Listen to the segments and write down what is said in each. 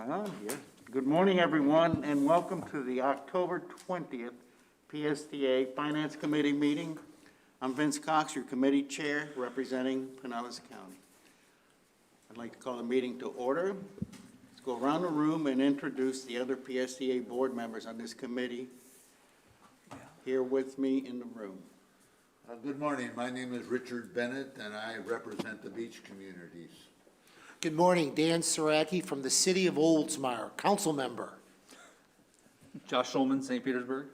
Here. Good morning, everyone, and welcome to the October 20th Psta Finance Committee meeting. I'm Vince Cox, your committee chair representing Pinellas County. I'd like to call the meeting to order. Let's go around the room and introduce the other Psta board members on this committee here with me in the room. Good morning. My name is Richard Bennett, and I represent the beach communities. Good morning, Dan Saraki from the City of Oldsmar, council member. Josh Schulman, St. Petersburg.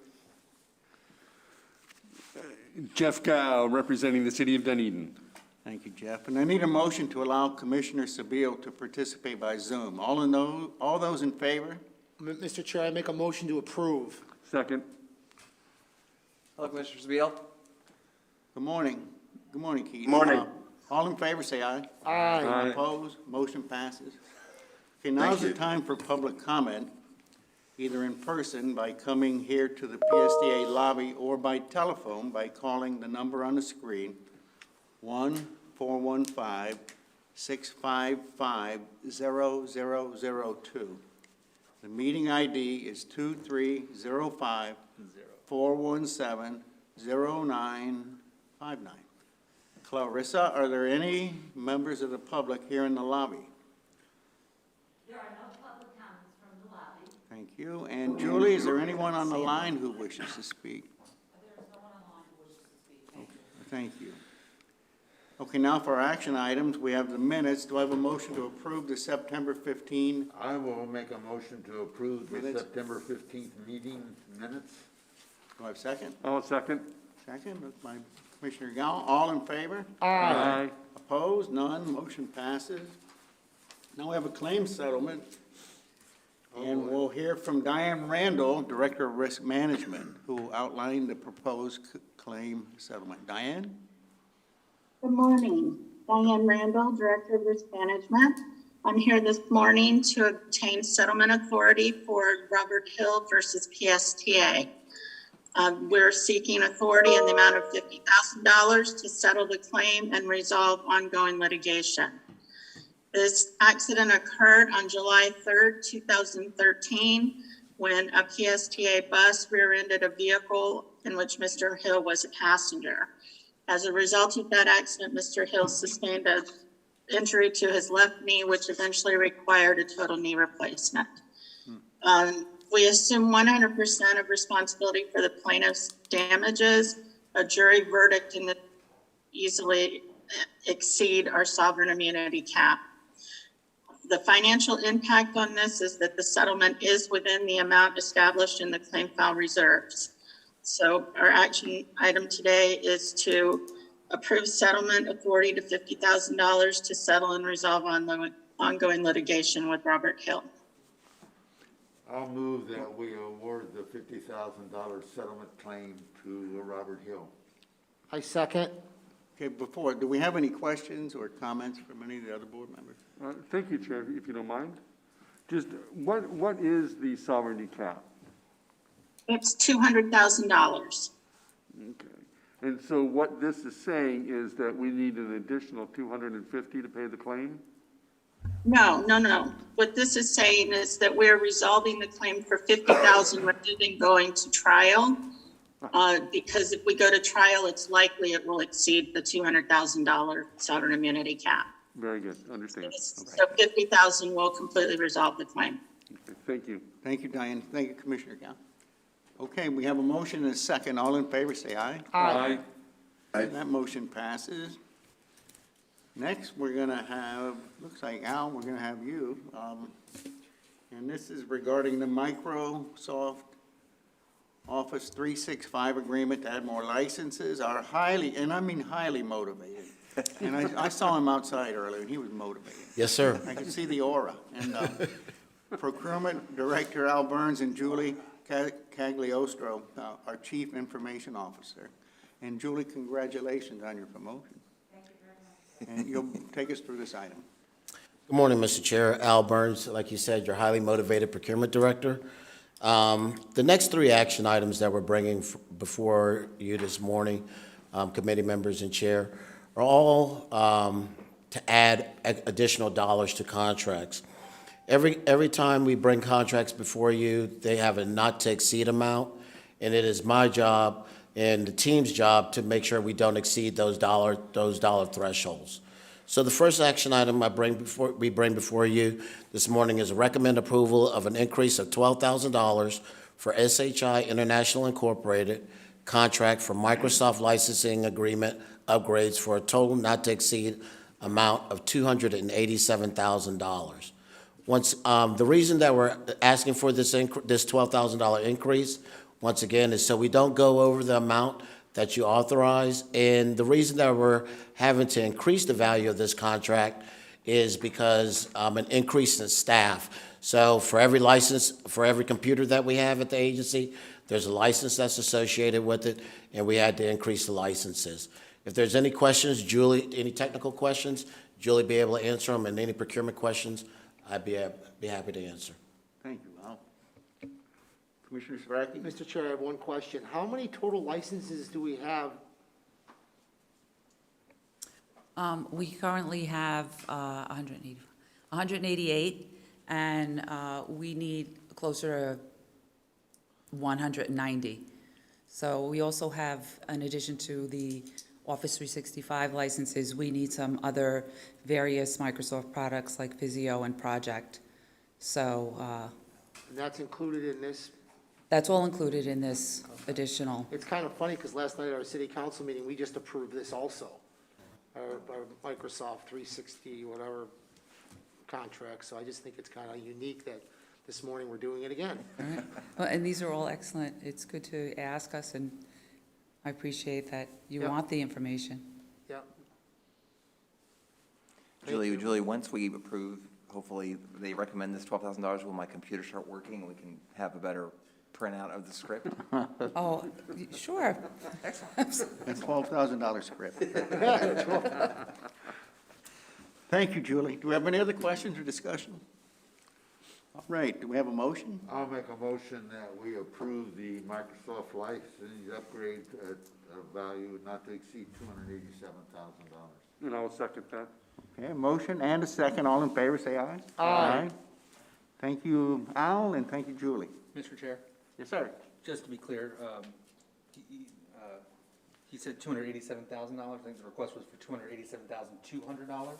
Jeff Gile, representing the City of Dunedin. Thank you, Jeff. And I need a motion to allow Commissioner Sabille to participate by Zoom. All those in favor? Mr. Chair, I make a motion to approve. Second. Hello, Commissioner Sabille. Good morning. Good morning, Keith. Good morning. All in favor, say aye. Aye. Opposed? Motion passes. Okay, now's the time for public comment, either in person by coming here to the PSTA lobby or by telephone by calling the number on the screen, 1-415-655-0002. The meeting ID is 2305-417-0959. Clarissa, are there any members of the public here in the lobby? There are no public comments from the lobby. Thank you. And Julie, is there anyone on the line who wishes to speak? There is no one online who wishes to speak. Thank you. Okay, now for our action items, we have the minutes. Do I have a motion to approve the September 15? I will make a motion to approve the Minutes. September 15th meeting minutes. Do I have a second? I'll second. Second, that's by Commissioner Gall. All in favor? Aye. Opposed? None. Motion passes. Now we have a claim settlement. And we'll hear from Diane Randall, Director of Risk Management, who outlined the proposed claim settlement. Diane? Good morning. Diane Randall, Director of Risk Management. I'm here this morning to obtain settlement authority for Robert Hill versus PSTA. We're seeking authority in the amount of $50,000 to settle the claim and resolve ongoing litigation. This accident occurred on July 3rd, 2013, when a PSTA bus rear-ended a vehicle in which Mr. Hill was a passenger. As a result of that accident, Mr. Hill sustained an injury to his left knee, which eventually required a total knee replacement. We assume 100% of responsibility for the plaintiff's damages. A jury verdict can easily exceed our sovereign immunity cap. The financial impact on this is that the settlement is within the amount established in the claim file reserves. So our action item today is to approve settlement authority to $50,000 to settle and resolve ongoing litigation with Robert Hill. I'll move that we award the $50,000 settlement claim to Robert Hill. I second. Okay, do we have any questions or comments from any of the other board members? Thank you, Chair, if you don't mind. Just what is the sovereignty cap? It's $200,000. Okay. And so what this is saying is that we need an additional $250 to pay the claim? No. What this is saying is that we're resolving the claim for $50,000 rather than going to trial. Because if we go to trial, it's likely it will exceed the $200,000 sovereign immunity cap. Very good. Understand. So $50,000 will completely resolve the claim. Okay. Thank you. Thank you, Diane. Thank you, Commissioner Gall. Okay, we have a motion and a second. All in favor, say aye. Aye. That motion passes. Next, we're going to have, looks like Al, we're going to have you. And this is regarding the Microsoft Office 365 agreement to add more licenses. Our highly, and I mean highly motivated. And I saw him outside earlier, and he was motivated. Yes, sir. I could see the aura. And Procurement Director Al Burns and Julie Cagliostro, our Chief Information Officer. And Julie, congratulations on your promotion. Thank you very much. And you'll take us through this item. Good morning, Mr. Chair. Al Burns, like you said, your highly motivated procurement director. The next three action items that we're bringing before you this morning, committee members and chair, are all to add additional dollars to contracts. Every time we bring contracts before you, they have a not-to-exceed amount, and it is my job and the team's job to make sure we don't exceed those dollar thresholds. So the first action item we bring before you this morning is a recommend approval of an increase of $12,000 for SHI International Incorporated contract for Microsoft licensing agreement upgrades for a total not-to-exceed amount of $287,000. The reason that we're asking for this $12,000 increase, once again, is so we don't go over the amount that you authorize. And the reason that we're having to increase the value of this contract is because an increase in staff. So for every license, for every computer that we have at the agency, there's a license that's associated with it, and we had to increase the licenses. If there's any questions, Julie, any technical questions, Julie be able to answer them, and any procurement questions, I'd be happy to answer. Thank you, Al. Commissioner Saraki? Mr. Chair, I have one question. How many total licenses do we have? We currently have 188, and we need closer to 190. So we also have, in addition to the Office 365 licenses, we need some other various Microsoft products like Visio and Project. So And that's included in this? that's all included in this additional. It's kind of funny because last night at our city council meeting, we just approved this also. Our Microsoft 360, whatever contract. So I just think it's kind of unique that this morning we're doing it again. All right. Well, and these are all excellent. It's good to ask us, and I appreciate that you Yep. want the information. Yeah. Julie, once we approve, hopefully they recommend this $12,000, will my computer start working and we can have a better printout of the script? Oh, sure. That's $12,000 script. Thank you, Julie. Do we have any other questions or discussion? All right, do we have a motion? I'll make a motion that we approve the Microsoft license upgrade at a value not to exceed $287,000. And I'll second that. Okay, a motion and a second. All in favor, say aye. Aye. Thank you, Al, and thank you, Julie. Mr. Chair, Yes, sir. just to be clear, he said $287,000. I think the request was for $287,200.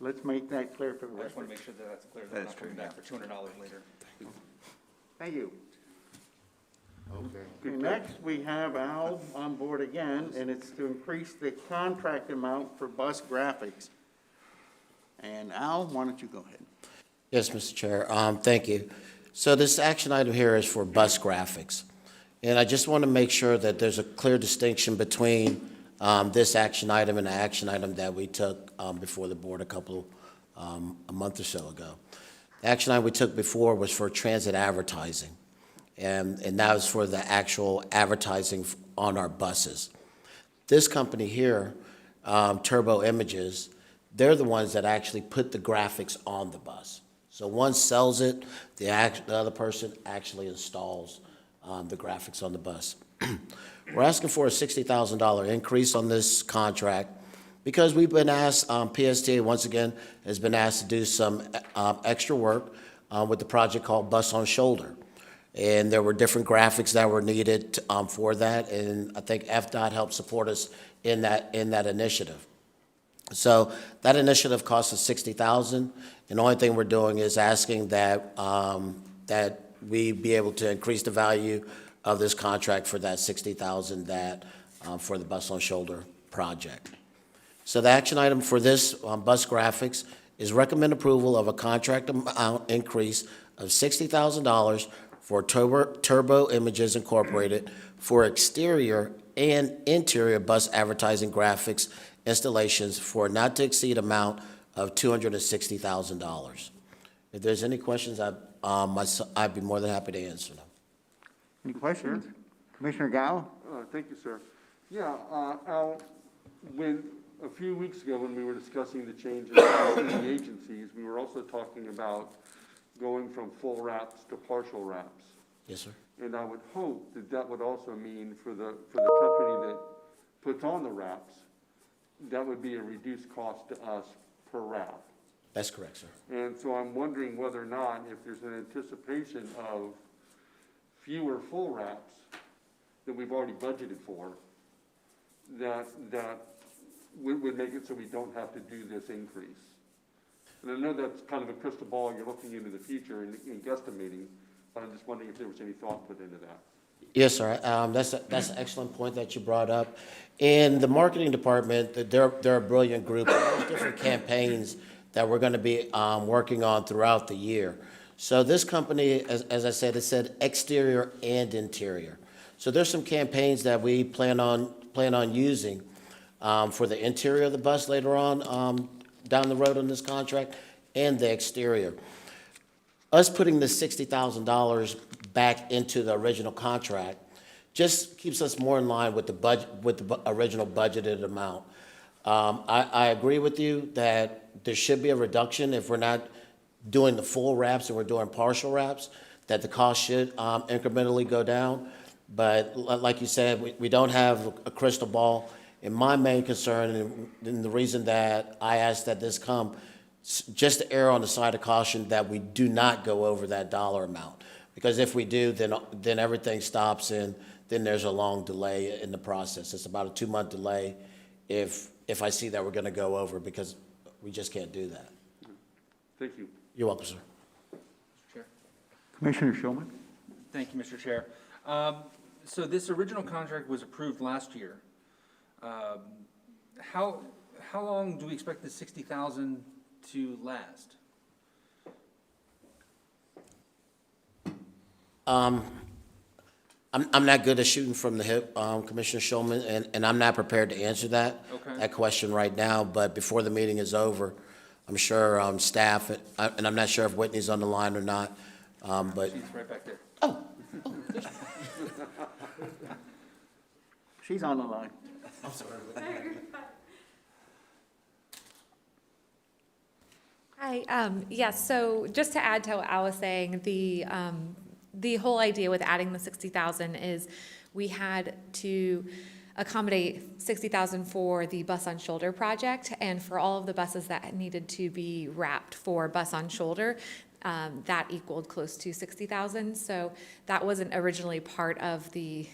Let's make that clear for the I just want record. to make sure that that's clear, that That I'm is not coming true, back for $200 later. Thank you. Okay. Okay, next, we have Al on board again, and it's to increase the contract amount for bus graphics. And Al, why don't you go ahead? Yes, Mr. Chair, thank you. So this action item here is for bus graphics. And I just want to make sure that there's a clear distinction between this action item and the action item that we took before the board a month or so ago. The action item we took before was for transit advertising, and that was for the actual advertising on our buses. This company here, Turbo Images, they're the ones that actually put the graphics on the bus. So one sells it, the other person actually installs the graphics on the bus. We're asking for a $60,000 increase on this contract because we've been asked, Psta once again has been asked to do some extra work with the project called Bus on Shoulder. And there were different graphics that were needed for that, and I think FDOT helped support us in that initiative. So that initiative cost us $60,000, and the only thing we're doing is asking that we be able to increase the value of this contract for that $60,000 that for the Bus on Shoulder project. So the action item for this bus graphics is recommend approval of a contract amount increase of $60,000 for Turbo Images Incorporated for exterior and interior bus advertising graphics installations for a not to exceed amount of $260,000. If there's any questions, I'd be more than happy to answer them. Any questions? Commissioner Gao? Thank you, sir. Yeah, Al, a few weeks ago when we were discussing the changes in the agencies, we were also talking about going from full wraps to partial wraps. Yes, sir. And I would hope that that would also mean for the company that puts on the wraps, that would be a reduced cost to us per wrap. That's correct, sir. And so I'm wondering whether or not, if there's an anticipation of fewer full wraps that we've already budgeted for, that would make it so we don't have to do this increase. And I know that's kind of a crystal ball, you're looking into the future and guesstimating, but I'm just wondering if there was any thought put into that. Yes, sir. That's an excellent point that you brought up. In the marketing department, they're a brilliant group. There's different campaigns that we're going to be working on throughout the year. So this company, as I said, it said exterior and interior. So there's some campaigns that we plan on using for the interior of the bus later on down the road on this contract and the exterior. Us putting the $60,000 back into the original contract just keeps us more in line with the budget, with the original budgeted amount. I agree with you that there should be a reduction if we're not doing the full wraps and we're doing partial wraps, that the cost should incrementally go down. But like you said, we don't have a crystal ball. And my main concern, and the reason that I asked that this come, just to err on the side of caution that we do not go over that dollar amount. Because if we do, then everything stops and then there's a long delay in the process. It's about a 2-month delay if I see that we're going to go over, because we just can't do that. Thank you. You're welcome, sir. Mr. Chair. Commissioner Schulman? Thank you, Mr. Chair. So this original contract was approved last year. How long do we expect the 60,000 to last? I'm not good at shooting from the hip, Commissioner Schulman, and I'm not prepared to answer that question right now. But before the meeting is over, I'm sure staff, and I'm not sure if Whitney's on the line or not, but. She's right back there. She's on the line. I'm sorry. Hi, yes, so just to add to what Al was saying, the whole idea with adding the 60,000 is we had to accommodate 60,000 for the Bus on Shoulder project, and for all of the buses that needed to be wrapped for Bus on Shoulder, that equaled close to 60,000. So that wasn't originally part of the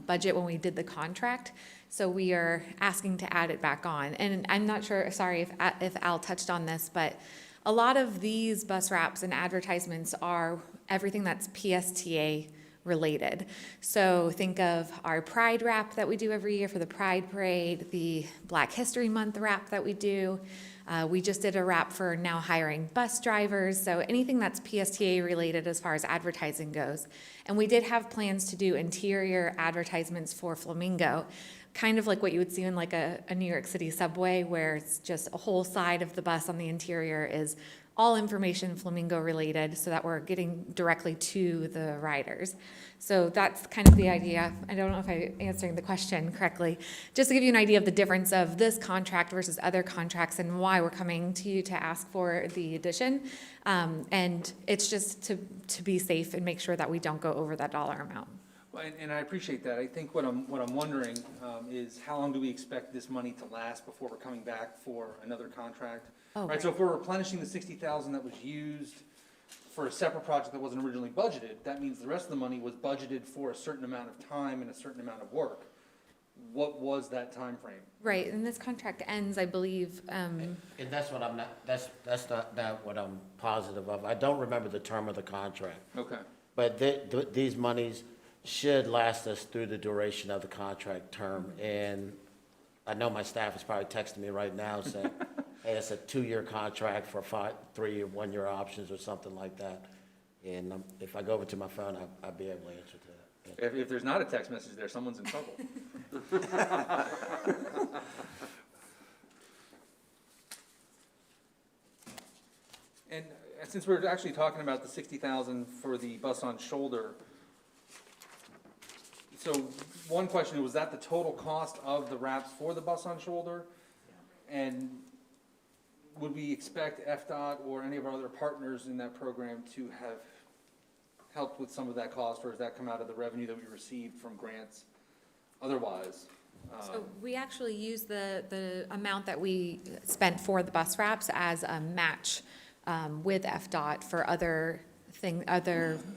budget when we did the contract. So we are asking to add it back on. And I'm not sure, sorry if Al touched on this, but a lot of these bus wraps and advertisements are everything that's PSTA related. So think of our Pride wrap that we do every year for the Pride Parade, the Black History Month wrap that we do. We just did a wrap for now hiring bus drivers. So anything that's PSTA related as far as advertising goes. And we did have plans to do interior advertisements for Flamingo, kind of like what you would see in like a New York City subway, where it's just a whole side of the bus on the interior is all information Flamingo related, so that we're getting directly to the riders. So that's kind of the idea. I don't know if I'm answering the question correctly. Just to give you an idea of the difference of this contract versus other contracts and why we're coming to you to ask for the addition. And it's just to be safe and make sure that we don't go over that dollar amount. Well, and I appreciate that. I think what I'm wondering is how long do we expect this money to last before we're coming back for another contract? Oh, right. So if we're replenishing the 60,000 that was used for a separate project that wasn't originally budgeted, that means the rest of the money was budgeted for a certain amount of time and a certain amount of work. What was that time frame? Right, and this contract ends, I believe. And that's what I'm not. That's not what I'm positive of. I don't remember the term of the contract. Okay. But these monies should last us through the duration of the contract term. And I know my staff is probably texting me right now saying, hey, it's a 2-year contract for 3 1-year options or something like that. And if I go over to my phone, I'll be able to answer to that. If there's not a text message there, someone's in trouble. And since we're actually talking about the 60,000 for the Bus on Shoulder, so one question, was that the total cost of the wraps for the Bus on Shoulder? And would we expect FDOT or any of our other partners in that program to have helped with some of that cost, or does that come out of the revenue that we received from grants otherwise? So we actually use the amount that we spent for the bus wraps as a match with FDOT for other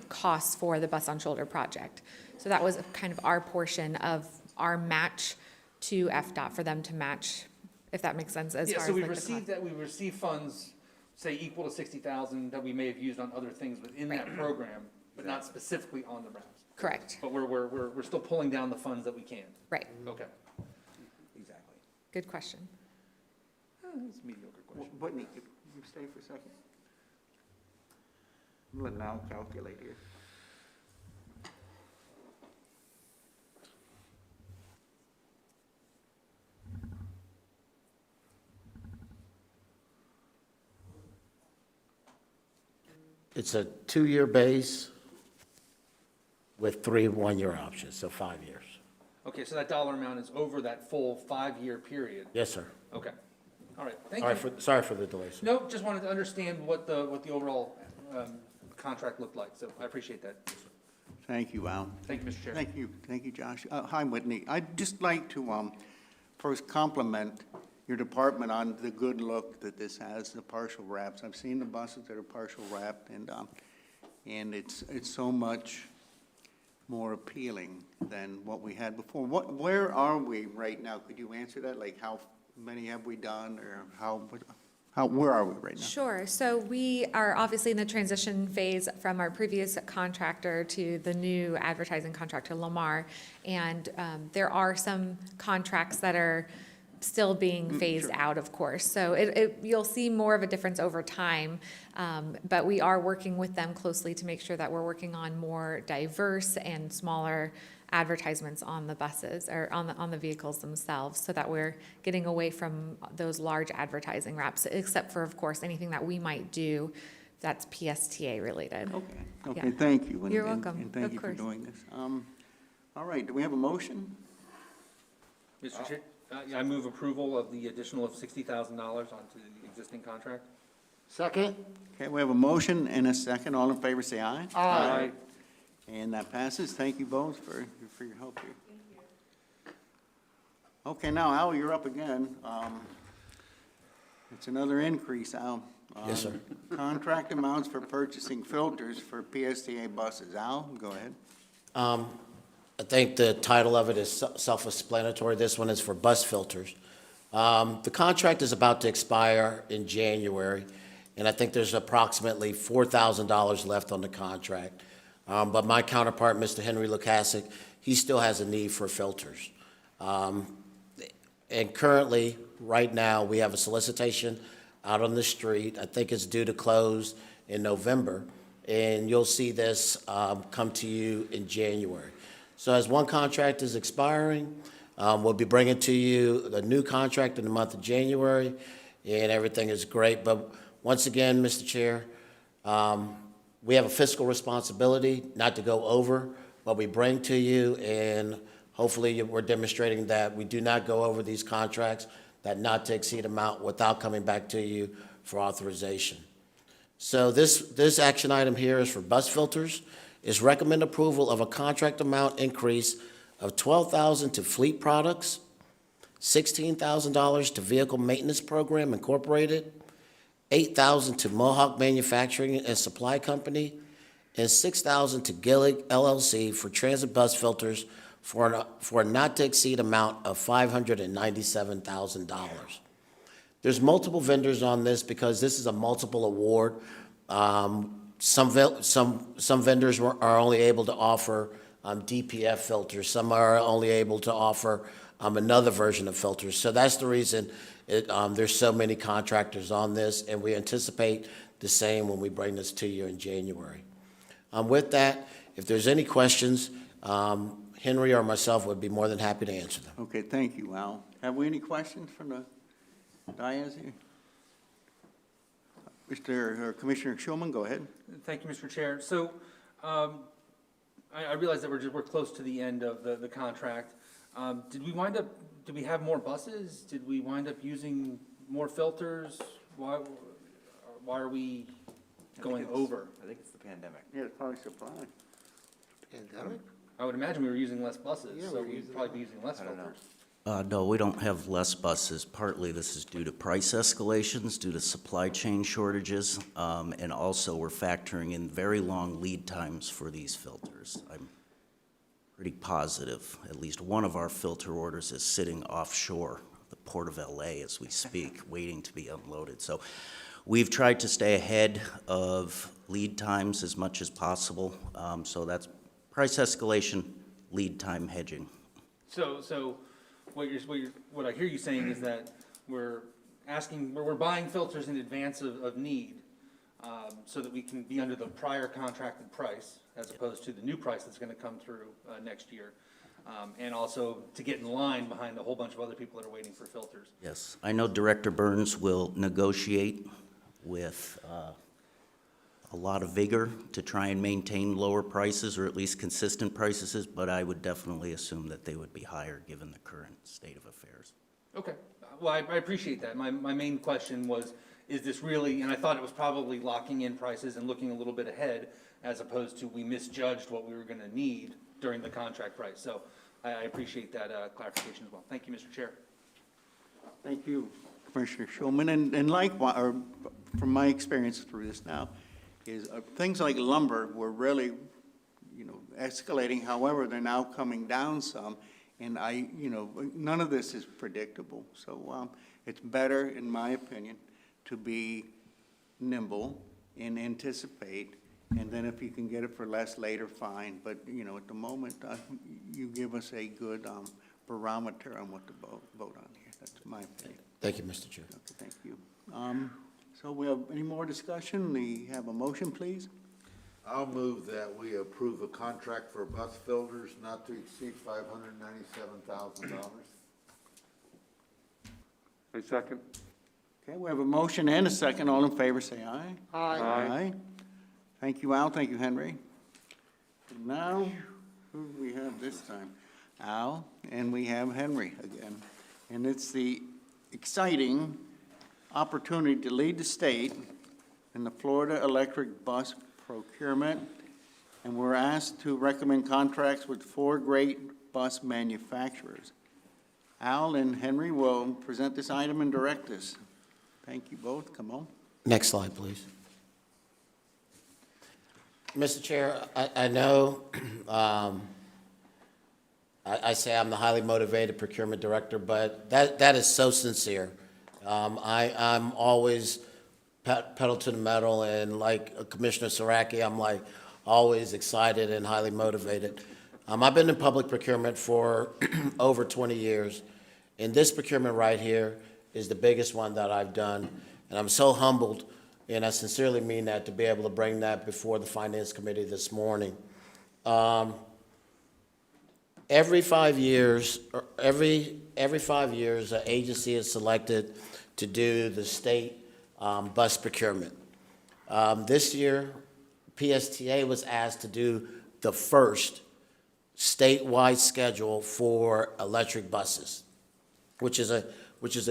costs for the Bus on Shoulder project. So that was kind of our portion of our match to FDOT for them to match, if that makes sense, as Yeah, far so as we like the received cost. that, we received funds, say, equal to 60,000 that we may have used on other things within that program, but not specifically on the wraps. Correct, But we're still pulling down the funds that we can. right. Okay. Exactly. Good question. That's a mediocre question. Whitney, could you stay for a second? I'm letting Al calculate here. It's a 2-year base with 3 one-year options, so 5 years. Okay, so that dollar amount is over that full 5-year period. Yes, sir. Okay. All right, thank Sorry you. sorry for the delay, sir. Nope, just wanted to understand what the overall contract looked like, so I appreciate that. Thank you, Al. Thank you, Mr. Chair. Thank you, Josh. Hi, Whitney. I'd just like to first compliment your department on the good look that this has, the partial wraps. I've seen the buses that are partial wrapped, and it's so much more appealing than what we had before. Where are we right now? Could you answer that? Like, how many have we done, or where are we right now? Sure. So we are obviously in the transition phase from our previous contractor to the new advertising contractor, Lamar. And there are some contracts that are still being phased out, of course. So you'll see more of a difference over time. But we are working with them closely to make sure that we're working on more diverse and smaller advertisements on the buses or on the vehicles themselves, so that we're getting away from those large advertising wraps, except for, of course, anything that we might do that's PSTA related. Okay, Yeah. thank you. You're welcome. And thank Of you for course. doing this. All right, do we have a motion? Mr. Chair, I move approval of the additional of $60,000 onto the existing contract. Second? Okay, we have a motion and a second. All in favor, say aye. Aye. And that passes. Thank you both for your help here. Okay, now, Al, you're up again. It's another increase, Al. Yes, sir. Contract amounts for purchasing filters for PSTA buses. Al, go ahead. I think the title of it is self-explanatory. This one is for bus filters. The contract is about to expire in January, and I think there's approximately $4,000 left on the contract. But my counterpart, Mr. Henry Lukasik, he still has a need for filters. And currently, right now, we have a solicitation out on the street. I think it's due to close in November, and you'll see this come to you in January. So as one contract is expiring, we'll be bringing to you the new contract in the month of January, and everything is great. But once again, Mr. Chair, we have a fiscal responsibility not to go over what we bring to you, and hopefully we're demonstrating that we do not go over these contracts, that not to exceed amount without coming back to you for authorization. So this action item here is for bus filters. Is recommend approval of a contract amount increase of $12,000 to Fleet Products, $16,000 to Vehicle Maintenance Program Incorporated, $8,000 to Mohawk Manufacturing and Supply Company, and $6,000 to Gillig LLC for transit bus filters for a not-to-exceed amount of $597,000. There's multiple vendors on this because this is a multiple award. Some vendors are only able to offer DPF filters. Some are only able to offer another version of filters. So that's the reason there's so many contractors on this, and we anticipate the same when we bring this to you in January. With that, if there's any questions, Henry or myself would be more than happy to answer them. Okay, thank you, Al. Have we any questions from the dais here? Commissioner Schulman, go ahead. Thank you, Mr. Chair. So I realize that we're close to the end of the contract. Did we have more buses? Did we wind up using more filters? Why are we going over? I think it's the pandemic. Yeah, it's probably supply. Pandemic? I would imagine we were using less buses, Yeah, so we were we'd using probably be using less I don't know. filters. No, we don't have less buses. Partly this is due to price escalations, due to supply chain shortages, and also we're factoring in very long lead times for these filters. I'm pretty positive at least one of our filter orders is sitting offshore, the port of LA as we speak, waiting to be unloaded. So we've tried to stay ahead of lead times as much as possible. So that's price escalation, lead time hedging. So what I hear you saying is that we're buying filters in advance of need, so that we can be under the prior contracted price, as opposed to the new price that's gonna come through, next year. And also to get in line behind a whole bunch of other people that are waiting for filters. Yes, I know Director Burns will negotiate with a lot of vigor to try and maintain lower prices or at least consistent prices, but I would definitely assume that they would be higher given the current state of affairs. Okay, well, I appreciate that. My main question was, is this really, and I thought it was probably locking in prices and looking a little bit ahead, as opposed to we misjudged what we were gonna need during the contract price. So I appreciate that clarification as well. Thank you, Mr. Chair. Thank you, Commissioner Schulman. And likewise, or from my experience through this now, is things like lumber were really, escalating. However, they're now coming down some. And none of this is predictable. So it's better, in my opinion, to be nimble and anticipate. And then if you can get it for less later, fine. But, at the moment, you give us a good barometer on what to vote on here. That's my opinion. Thank you, Mr. Chair. Okay, thank you. So we have any more discussion? We have a motion, please? I'll move that we approve a contract for bus filters not to exceed $597,000. A second. Okay, we have a motion and a second. All in favor, say aye. Aye. Thank you, Al. Thank you, Henry. And now, who do we have this time? Al, and we have Henry again. And it's the exciting opportunity to lead the state in the Florida electric bus procurement. And we're asked to recommend contracts with 4 great bus manufacturers. Al and Henry will present this item and direct us. Thank you both. Come on. Next slide, please. Mr. Chair, I know I say I'm the highly motivated procurement director, but that is so sincere. I'm always pedal to the metal, and like Commissioner Saraki, I'm like always excited and highly motivated. I've been in public procurement for over 20 years, and this procurement right here is the biggest one that I've done, and I'm so humbled, and I sincerely mean that, to be able to bring that before the Finance Committee this morning. Every 5 years, an agency is selected to do the state bus procurement. This year, Psta was asked to do the first statewide schedule for electric buses, which is a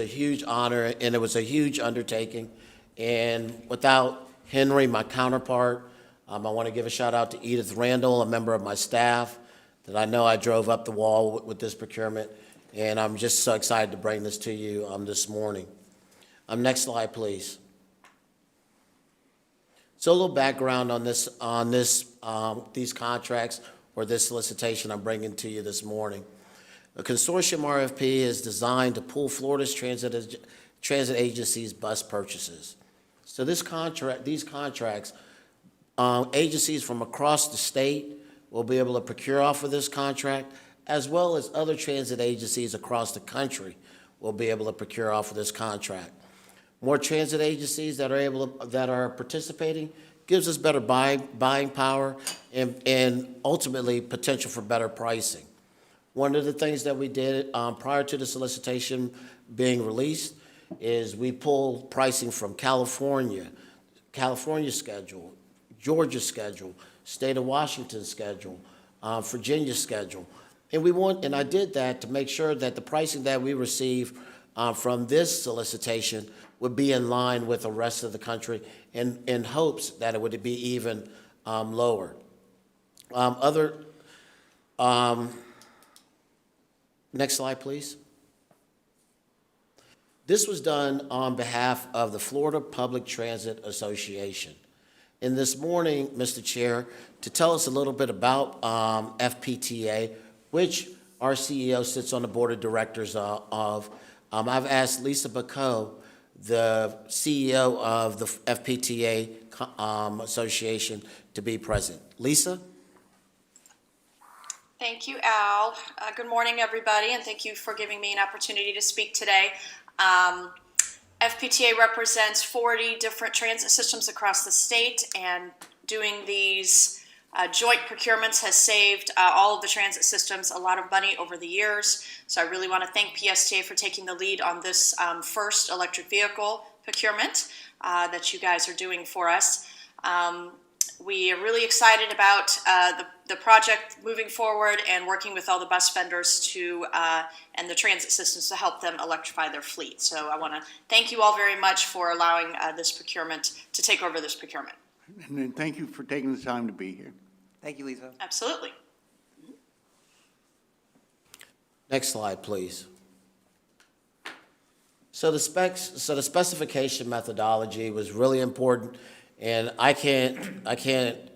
huge honor, and it was a huge undertaking. And without Henry, my counterpart, I want to give a shout out to Edith Randall, a member of my staff, that I know I drove up the wall with this procurement, and I'm just so excited to bring this to you this morning. Next slide, please. So a little background on these contracts, or this solicitation I'm bringing to you this morning. A Consortium Rfp is designed to pool Florida's transit agencies' bus purchases. So these contracts, agencies from across the state will be able to procure off of this contract, as well as other transit agencies across the country will be able to procure off of this contract. More transit agencies that are participating gives us better buying power and ultimately potential for better pricing. One of the things that we did prior to the solicitation being released is we pulled pricing from California schedule, Georgia schedule, State of Washington schedule, Virginia schedule. And I did that to make sure that the pricing that we receive from this solicitation would be in line with the rest of the country, in hopes that it would be even lower. Next slide, please. This was done on behalf of the Florida Public Transit Association. And this morning, Mr. Chair, to tell us a little bit about FPTA, which our CEO sits on the board of directors of, I've asked Lisa Bacot, the CEO of the FPTA Association, to be present. Lisa? Thank you, Al. Good morning, everybody, and thank you for giving me an opportunity to speak today. FPTA represents 40 different transit systems across the state, and doing these joint procurements has saved all of the transit systems a lot of money over the years. So I really want to thank Psta for taking the lead on this first electric vehicle procurement that you guys are doing for us. We are really excited about the project moving forward and working with all the bus vendors to and the transit systems to help them electrify their fleet. So I want to thank you all very much for allowing this procurement to take over this procurement. And then thank you for taking the time to be here. Thank you, Lisa. Absolutely. Next slide, please. So the specification methodology was really important, and I can't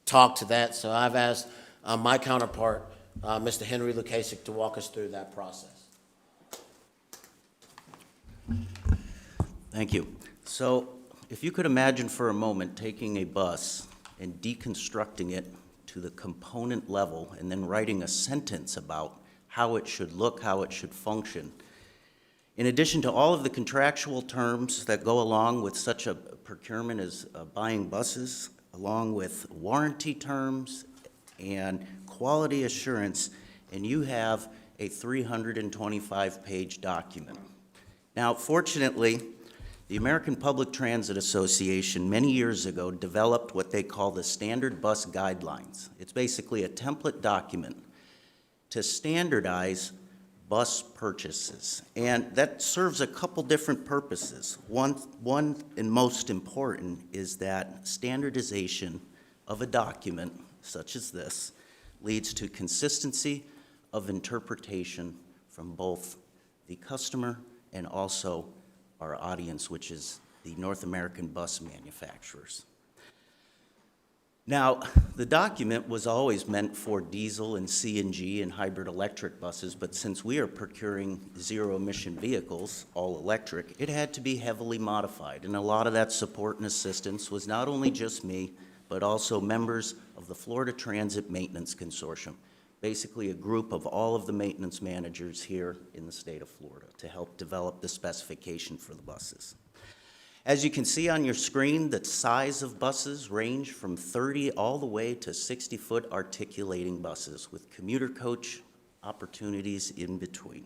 talk to that, so I've asked my counterpart, Mr. Henry Lukasik, to walk us through that process. Thank you. So if you could imagine for a moment taking a bus and deconstructing it to the component level and then writing a sentence about how it should look, how it should function. In addition to all of the contractual terms that go along with such a procurement as buying buses, along with warranty terms and quality assurance, and you have a 325-page document. Now, fortunately, the American Public Transit Association many years ago developed what they call the Standard Bus Guidelines. It's basically a template document to standardize bus purchases. And that serves a couple different purposes. One and most important is that standardization of a document such as this leads to consistency of interpretation from both the customer and also our audience, which is the North American bus manufacturers. Now, the document was always meant for diesel and CNG and hybrid electric buses, but since we are procuring zero-emission vehicles, all electric, it had to be heavily modified. And a lot of that support and assistance was not only just me, but also members of the Florida Transit Maintenance Consortium, basically a group of all of the maintenance managers here in the state of Florida to help develop the specification for the buses. As you can see on your screen, the size of buses range from 30 all the way to 60-foot articulating buses with commuter coach opportunities in between.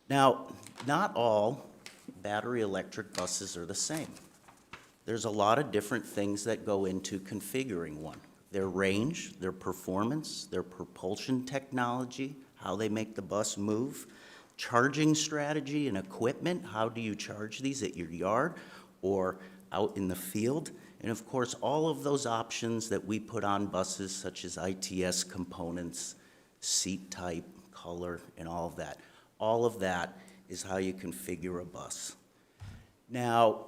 Now, not all battery electric buses are the same. There's a lot of different things that go into configuring one. Their range, their performance, their propulsion technology, how they make the bus move, charging strategy and equipment, how do you charge these at your yard or out in the field? And of course, all of those options that we put on buses, such as ITS components, seat type, color, and all of that is how you configure a bus. Now,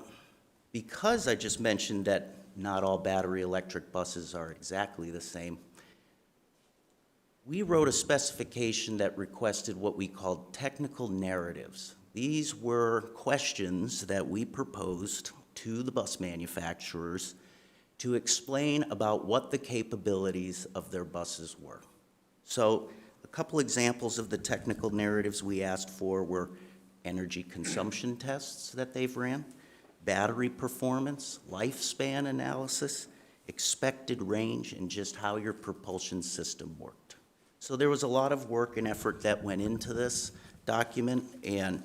because I just mentioned that not all battery electric buses are exactly the same, we wrote a specification that requested what we called technical narratives. These were questions that we proposed to the bus manufacturers to explain about what the capabilities of their buses were. So a couple examples of the technical narratives we asked for were energy consumption tests that they've ran, battery performance, lifespan analysis, expected range, and just how your propulsion system worked. So there was a lot of work and effort that went into this document, and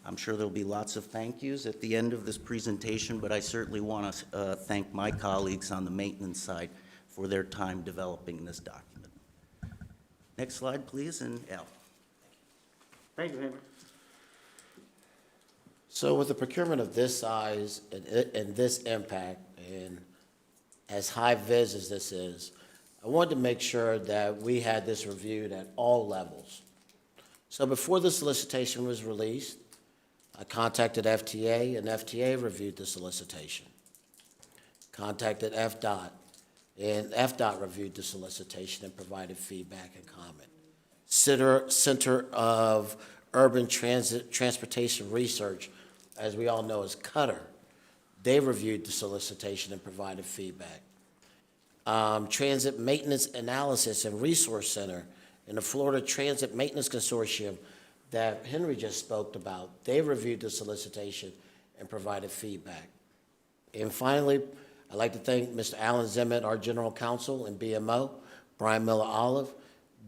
I'm sure there'll be lots of thank yous at the end of this presentation, but I certainly want to thank my colleagues on the maintenance side for their time developing this document. Next slide, please, and Al. Thank you, Henry. So with a procurement of this size and this impact, and as high-vis as this is, I wanted to make sure that we had this reviewed at all levels. So before the solicitation was released, I contacted FTA, and FTA reviewed the solicitation. Contacted FDOT, and FDOT reviewed the solicitation and provided feedback and comment. Center of Urban Transportation Research, as we all know, is Cutter. They reviewed the solicitation and provided feedback. Transit Maintenance Analysis and Resource Center and the Florida Transit Maintenance Consortium that Henry just spoke about, they reviewed the solicitation and provided feedback. And finally, I'd like to thank Mr. Alan Zimmett, our General Counsel, and BMO, Brian Miller Olive.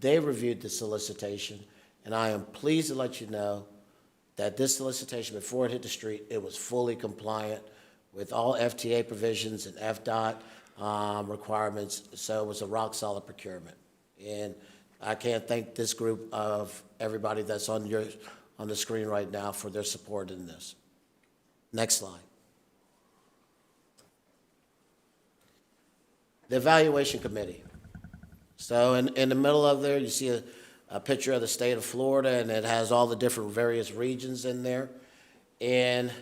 They reviewed the solicitation, and I am pleased to let you know that this solicitation, before it hit the street, it was fully compliant with all FTA provisions and FDOT requirements, so it was a rock-solid procurement. And I can't thank this group of everybody that's on the screen right now for their support in this. Next slide. The Evaluation Committee. So in the middle of there, you see a picture of the state of Florida, and it has all the different various regions in there. And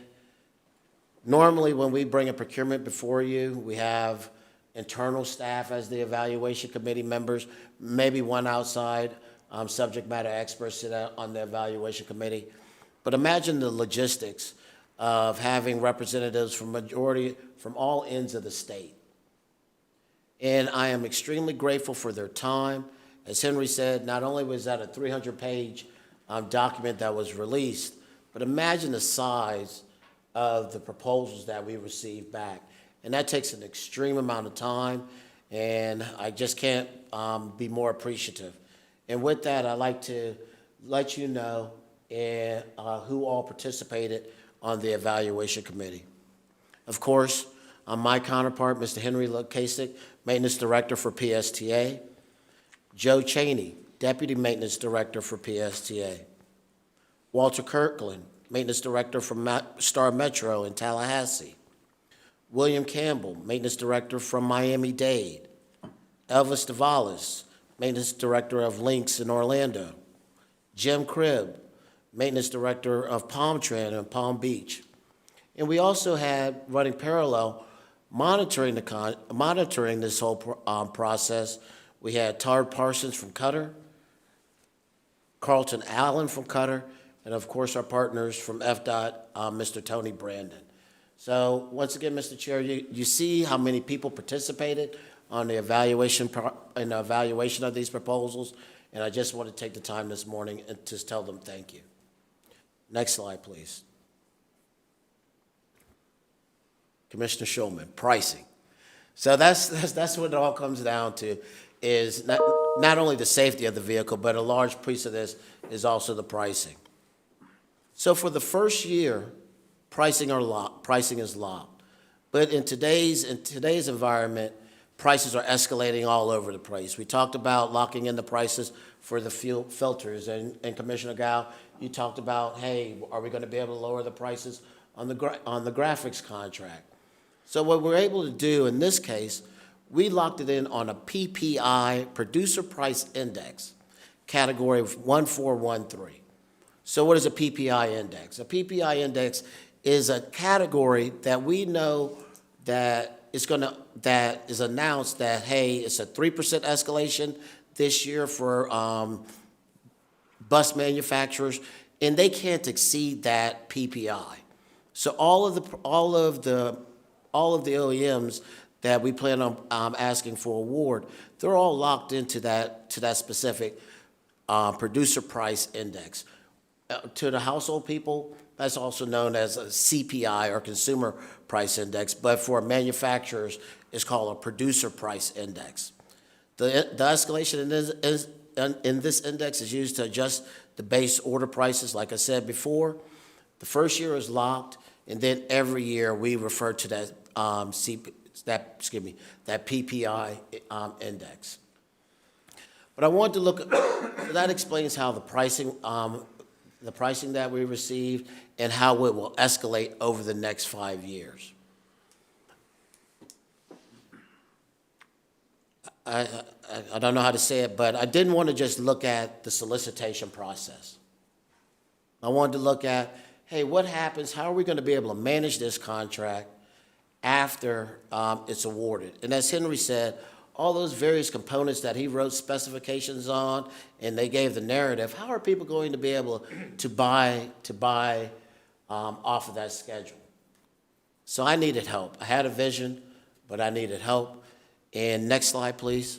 normally when we bring a procurement before you, we have internal staff as the evaluation committee members, maybe one outside subject matter experts sit on the evaluation committee. But imagine the logistics of having representatives from all ends of the state. And I am extremely grateful for their time. As Henry said, not only was that a 300-page document that was released, but imagine the size of the proposals that we received back. And that takes an extreme amount of time, and I just can't be more appreciative. And with that, I'd like to let you know who all participated on the evaluation committee. Of course, my counterpart, Mr. Henry Kasich, Maintenance Director for PSTA. Joe Cheney, Deputy Maintenance Director for PSTA. Walter Kirkland, Maintenance Director from Star Metro in Tallahassee. William Campbell, Maintenance Director from Miami-Dade. Elvis Davalos, Maintenance Director of Lynx in Orlando. Jim Cribb, Maintenance Director of Palm Trend in Palm Beach. And we also had, running parallel, monitoring this whole process, we had Tard Parsons from Cutter, Carlton Allen from Cutter, and of course our partners from FDOT, Mr. Tony Brandon. So once again, Mr. Chair, you see how many people participated on the evaluation of these proposals, and I just want to take the time this morning and just tell them thank you. Next slide, please. Commissioner Schulman, pricing. So that's what it all comes down to, is not only the safety of the vehicle, but a large piece of this is also the pricing. So for the first year, pricing is locked. But in today's environment, prices are escalating all over the place. We talked about locking in the prices for the fuel filters, and Commissioner Gao, you talked about, hey, are we going to be able to lower the prices on the graphics contract? So what we're able to do in this case, we locked it in on a PPI, Producer Price Index, category of 1413. So what is a PPI index? A PPI index is a category that we know that is announced that, hey, it's a 3% escalation this year for bus manufacturers, and they can't exceed that PPI. So all of the OEMs that we plan on asking for award, they're all locked into that specific producer price index. To the household people, that's also known as a CPI, or consumer price index, but for manufacturers, it's called a producer price index. The escalation in this index is used to adjust the base order prices, like I said before. The first year is locked, and then every year we refer to that that PPI index. But I want to look, that explains how the pricing that we received and how it will escalate over the next 5 years. I don't know how to say it, but I didn't want to just look at the solicitation process. I wanted to look at, hey, what happens, how are we gonna be able to manage this contract after it's awarded? And as Henry said, all those various components that he wrote specifications on, and they gave the narrative, how are people going to be able to buy off of that schedule? So I needed help. I had a vision, but I needed help. And next slide, please.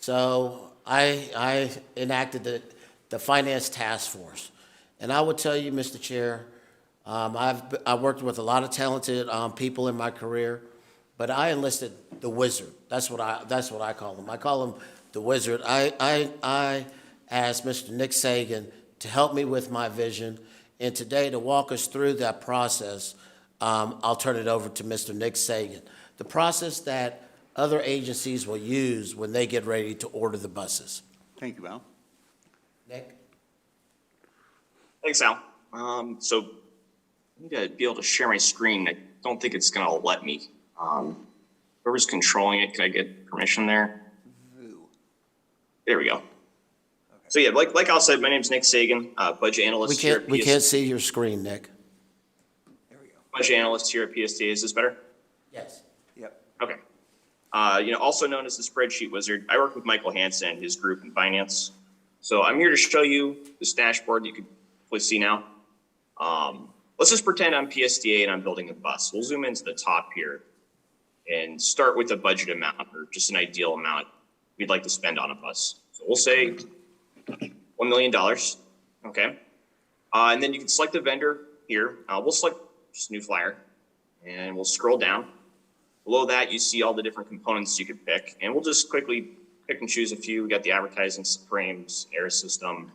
So I enacted the finance task force. And I would tell you, Mr. Chair, I've worked with a lot of talented people in my career, but I enlisted the wizard. That's what I call him. I call him the wizard. I asked Mr. Nick Sagan to help me with my vision, and today to walk us through that process, I'll turn it over to Mr. Nick Sagan. The process that other agencies will use when they get ready to order the buses. Thank you, Al. Nick? Thanks, Al. So I need to be able to share my screen. I don't think it's going to let me. Whoever's controlling it, can I get permission there? There we go. So yeah, like Al said, my name's Nick Sagan, budget analyst here at We PSTA. can't see your screen, Nick. Budget analyst here at PSTA. Is this better? Yes. Yep. Okay. Also known as the spreadsheet wizard, I work with Michael Hansen and his group in finance. So I'm here to show you this dashboard that you can hopefully see now. Let's just pretend I'm PSTA and I'm building a bus. We'll zoom into the top here and start with a budget amount or just an ideal amount we'd like to spend on a bus. So we'll say $1 million, okay? And then you can select a vendor here. We'll select just New Flyer and we'll scroll down. Below that, you see all the different components you could pick, and we'll just quickly pick and choose a few. We got the advertising frames, air system,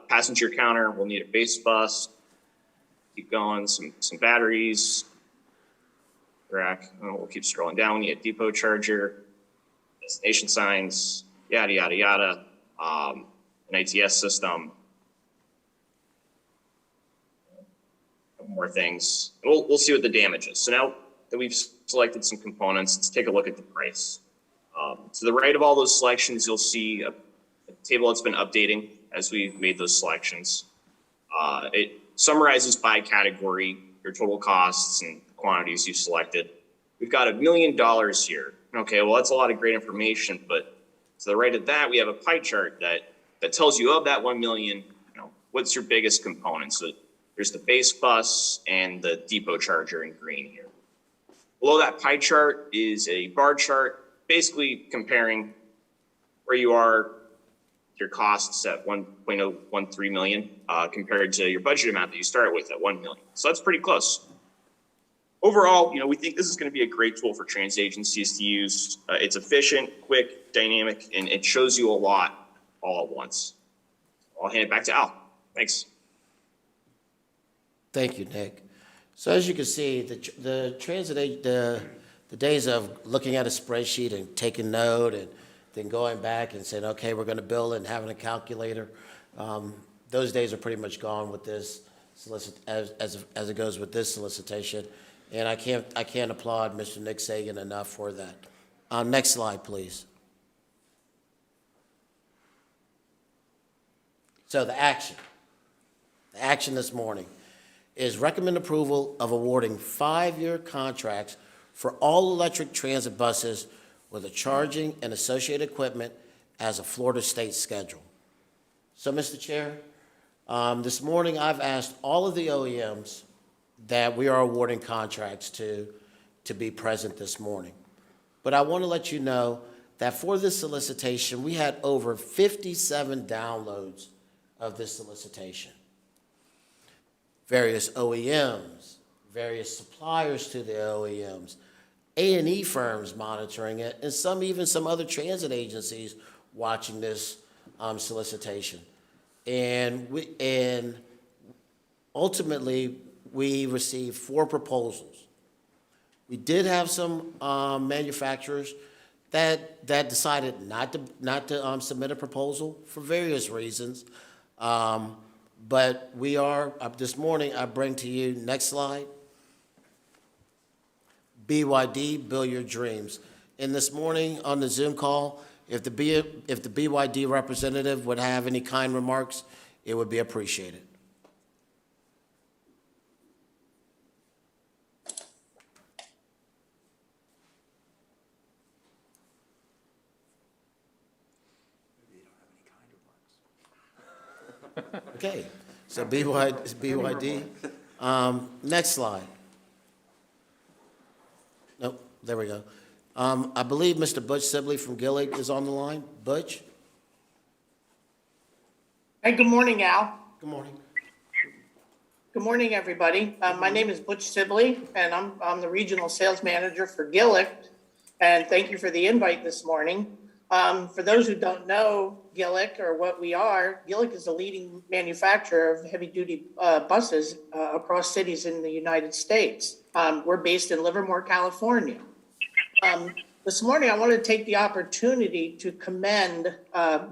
passenger counter. We'll need a base bus. Keep going. Some batteries. Rack. And we'll keep scrolling down. We need a depot charger, destination signs, yada yada yada. An ATS system. A couple more things. We'll see what the damage is. So now that we've selected some components, let's take a look at the price. To the right of all those selections, you'll see a table that's been updating as we've made those selections. It summarizes by category your total costs and quantities you selected. We've got $1 million here. Okay, well, that's a lot of great information, but to the right of that, we have a pie chart that tells you of that 1 million, what's your biggest component. So there's the base bus and the depot charger in green here. Below that pie chart is a bar chart, basically comparing where you are, your costs at 1.013 million compared to your budget amount that you start with at 1 million. So that's pretty close. Overall, we think this is going to be a great tool for transit agencies to use. It's efficient, quick, dynamic, and it shows you a lot all at once. I'll hand it back to Al. Thanks. Thank you, Nick. So as you can see, the days of looking at a spreadsheet and taking note and then going back and saying, okay, we're going to build it and having a calculator, those days are pretty much gone with this as it goes with this solicitation. And I can't applaud Mr. Nick Sagan enough for that. Next slide, please. So the action this morning is recommend approval of awarding 5-year contracts for all electric transit buses with a charging and associated equipment as a Florida state schedule. So, Mr. Chair, this morning I've asked all of the OEMs that we are awarding contracts to be present this morning. But I want to let you know that for this solicitation, we had over 57 downloads of this solicitation. Various OEMs, various suppliers to the OEMs, A&E firms monitoring it, and even some other transit agencies watching this solicitation. And ultimately, we received 4 proposals. We did have some manufacturers that decided not to submit a proposal for various reasons. But we are, this morning, I bring to you, next slide, BYD, Build Your Dreams. And this morning on the Zoom call, if the BYD representative would have any kind remarks, it would be appreciated. Okay, so BYD. Next slide. Nope, there we go. I believe Mr. Butch Sibley from Gillig is on the line. Butch? Hey, good morning, Al. Good morning. Good morning, everybody. My name is Butch Sibley, and I'm the regional sales manager for Gillig. And thank you for the invite this morning. For those who don't know Gillig or what we are, Gillig is a leading manufacturer of heavy-duty buses across cities in the United States. We're based in Livermore, California. This morning, I want to take the opportunity to commend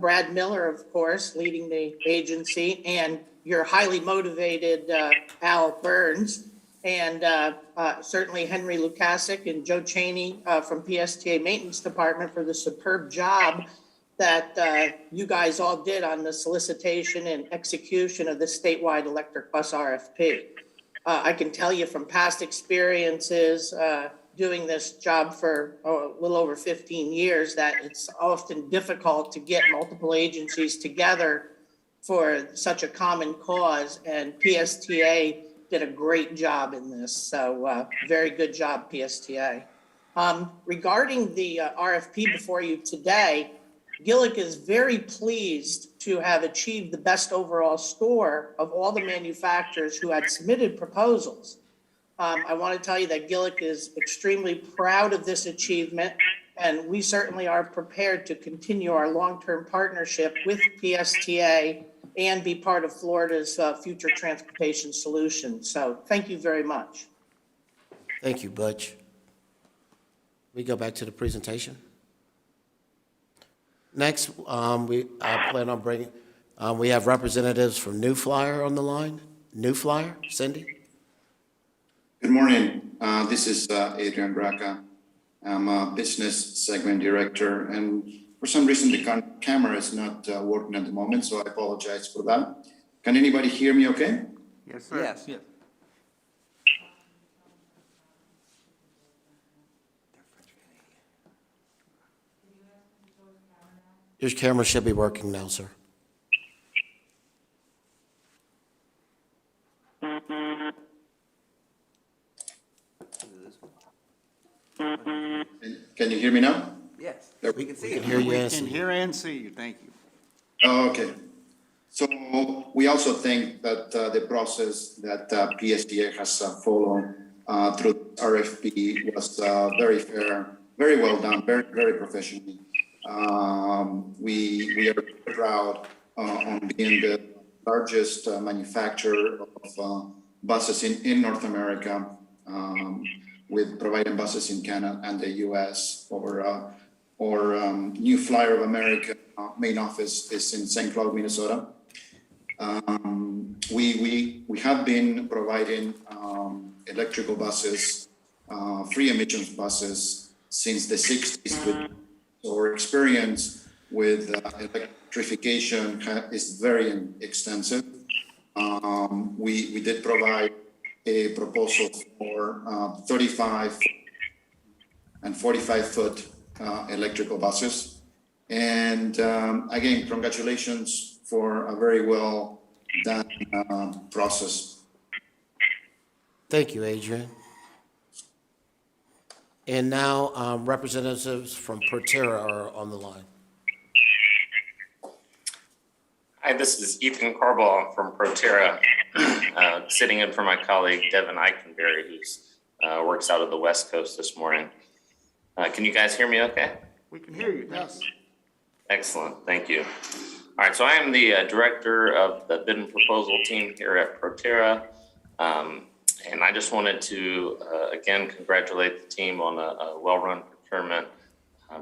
Brad Miller, of course, leading the agency, and your highly motivated Al Burns, and certainly Henry Lukasik and Joe Cheney from Psta Maintenance Department for the superb job that you guys all did on the solicitation and execution of the statewide electric bus RFP. I can tell you from past experiences doing this job for a little over 15 years that it's often difficult to get multiple agencies together for such a common cause, and Psta did a great job in this. So very good job, Psta. Regarding the RFP before you today, Gillig is very pleased to have achieved the best overall score of all the manufacturers who had submitted proposals. I want to tell you that Gillig is extremely proud of this achievement, and we certainly are prepared to continue our long-term partnership with Psta and be part of Florida's future transportation solutions. So thank you very much. Thank you, Butch. We go back to the presentation. Next, I plan on bringing, we have representatives from New Flyer on the line. New Flyer, Cindy? Good morning. This is Adrian Braca. I'm a business segment director, and for some reason the camera is not working at the moment, so I apologize for that. Can anybody hear me okay? Yes, sir. Yes. Yeah. Your camera should be working now, sir. Can you hear me now? Yes, There we can see We you. can hear you We and can see. hear and see you. Thank you. Oh, okay. So we also think that the process that Psta has followed through RFP was very fair, very well done, very, very professionally. We are very proud on being the largest manufacturer of buses in North America, with providing buses in Canada and the US. New Flyer of America main office is in St. Cloud, Minnesota. We have been providing electrical buses, free emissions buses since the 60s. So our experience with electrification is very extensive. We did provide a proposal for 35 and 45-foot electrical buses. And again, congratulations for a very well done process. Thank you, Adrian. And now representatives from Proterra are on the line. Hi, this is Ethan Carball from Proterra, sitting in for my colleague Devin Eichenberry, who works out of the West Coast this morning. Can you guys hear me okay? We can hear you. Yes. Excellent, thank you. All right, so I am the director of the bid and proposal team here at Proterra. And I just wanted to, again, congratulate the team on a well-run procurement.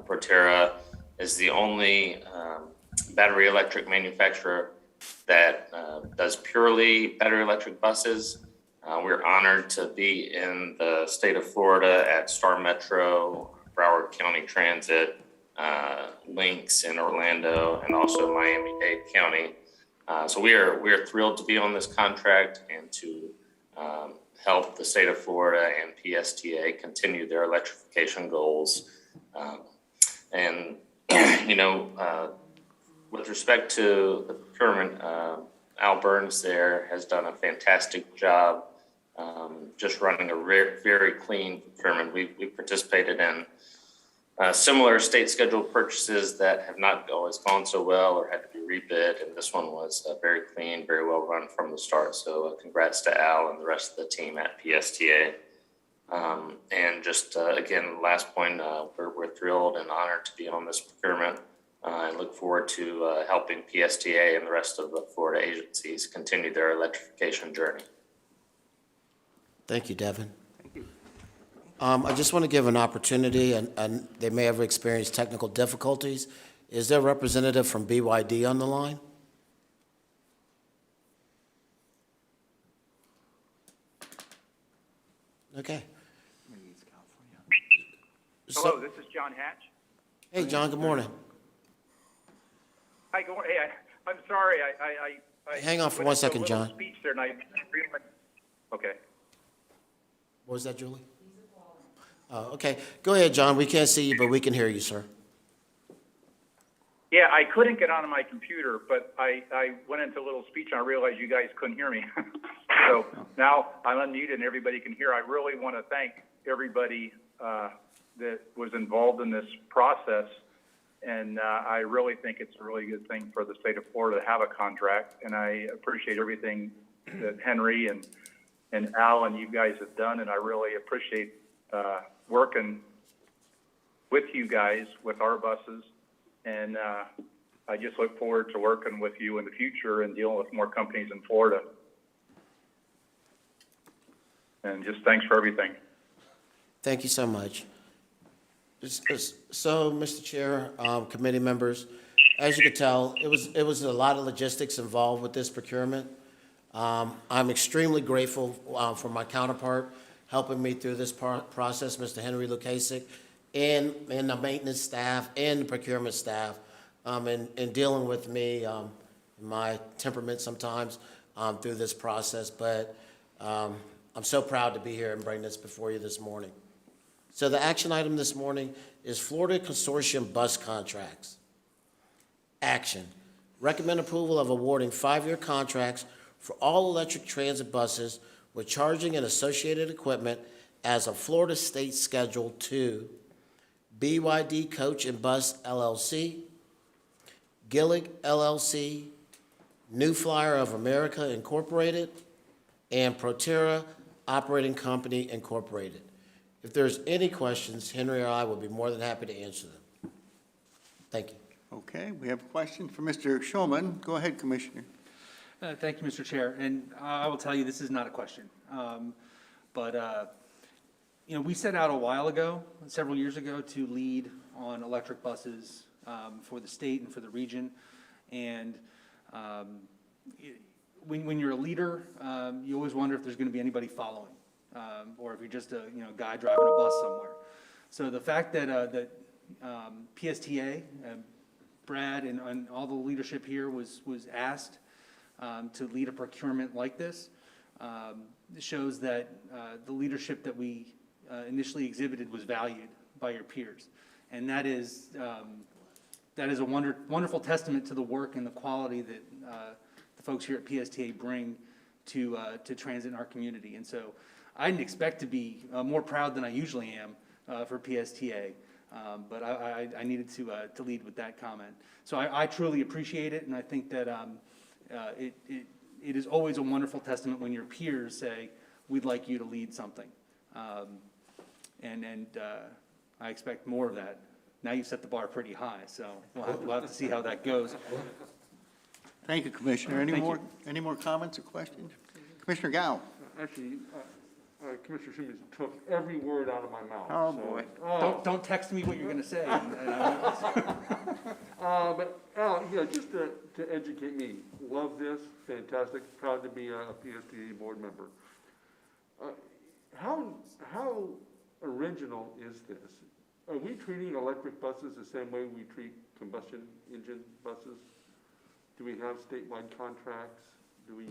Proterra is the only battery electric manufacturer that does purely battery electric buses. We're honored to be in the state of Florida at Star Metro, Broward County Transit, Lynx in Orlando, and also Miami-Dade County. So we are thrilled to be on this contract and to help the state of Florida and PSTA continue their electrification goals. And, with respect to the procurement, Al Burns there has done a fantastic job just running a very clean procurement. We participated in similar state scheduled purchases that have not always gone so well or had to be rebid, and this one was very clean, very well run from the start. So congrats to Al and the rest of the team at PSTA. And just again, last point, we're thrilled and honored to be on this procurement and look forward to helping PSTA and the rest of the Florida agencies continue their electrification journey. Thank you, Devin. I just want to give an opportunity, and they may have experienced technical difficulties. Is there a representative from BYD on the line? Okay. Hello, this is John Hatch. Hey, John, good morning. Hi, good morning. Hey, I'm sorry, I Hang on for went one into a second, little John. Speech there, and okay. What was that, Julie? Okay. Go ahead, John. We can't see you, but we can hear you, sir. Yeah, I couldn't get onto my computer, but I went into a little speech and I realized you guys couldn't hear me. So now I'm unmuted and everybody can hear. I really want to thank everybody that was involved in this process. And I really think it's a really good thing for the state of Florida to have a contract. And I appreciate everything that Henry and Al and you guys have done. And I really appreciate working with you guys, with our buses. And I just look forward to working with you in the future and dealing with more companies in Florida. And just thanks for everything. Thank you so much. So, Mr. Chair, committee members, as you can tell, it was a lot of logistics involved with this procurement. I'm extremely grateful for my counterpart helping me through this process, Mr. Henry Lukasik, and the maintenance staff and the procurement staff, and dealing with me, my temperament sometimes, through this process. But I'm so proud to be here and bring this before you this morning. So the action item this morning is Florida Consortium Bus Contracts. Action. Recommend approval of awarding 5-year contracts for all electric transit buses with charging and associated equipment as a Florida State Schedule 2, BYD Coach and Bus LLC, Gillig LLC, New Flyer of America Incorporated, and Proterra Operating Company Incorporated. If there's any questions, Henry or I will be more than happy to answer them. Thank you. Okay, we have a question for Mr. Schulman. Go ahead, Commissioner. Thank you, Mr. Chair. And I will tell you, this is not a question. We set out a while ago, several years ago, to lead on electric buses for the state and for the region. And when you're a leader, you always wonder if there's going to be anybody following, or if you're just a guy driving a bus somewhere. So the fact that PSTA, Brad, and all the leadership here was asked to lead a procurement like this shows that the leadership that we initially exhibited was valued by your peers, and that is a wonderful testament to the work and the quality that the folks here at PSTA bring to transit in our community. And so I didn't expect to be more proud than I usually am for PSTA, but I needed to lead with that comment. So I truly appreciate it, and I think that it is always a wonderful testament when your peers say, we'd like you to lead something. And I expect more of that. Now you've set the bar pretty high, so we'll have to see how that goes. Thank you, Commissioner. Any more comments or questions? Commissioner Gao. Actually, Commissioner Schuman took every word out of my mouth. Oh, so, boy. Don't text me what you're going to say. But Al, just to educate me, love this, fantastic, proud to be a PSTA board member. How original is this? Are we treating electric buses the same way we treat combustion engine buses? Do we have statewide contracts? Do we?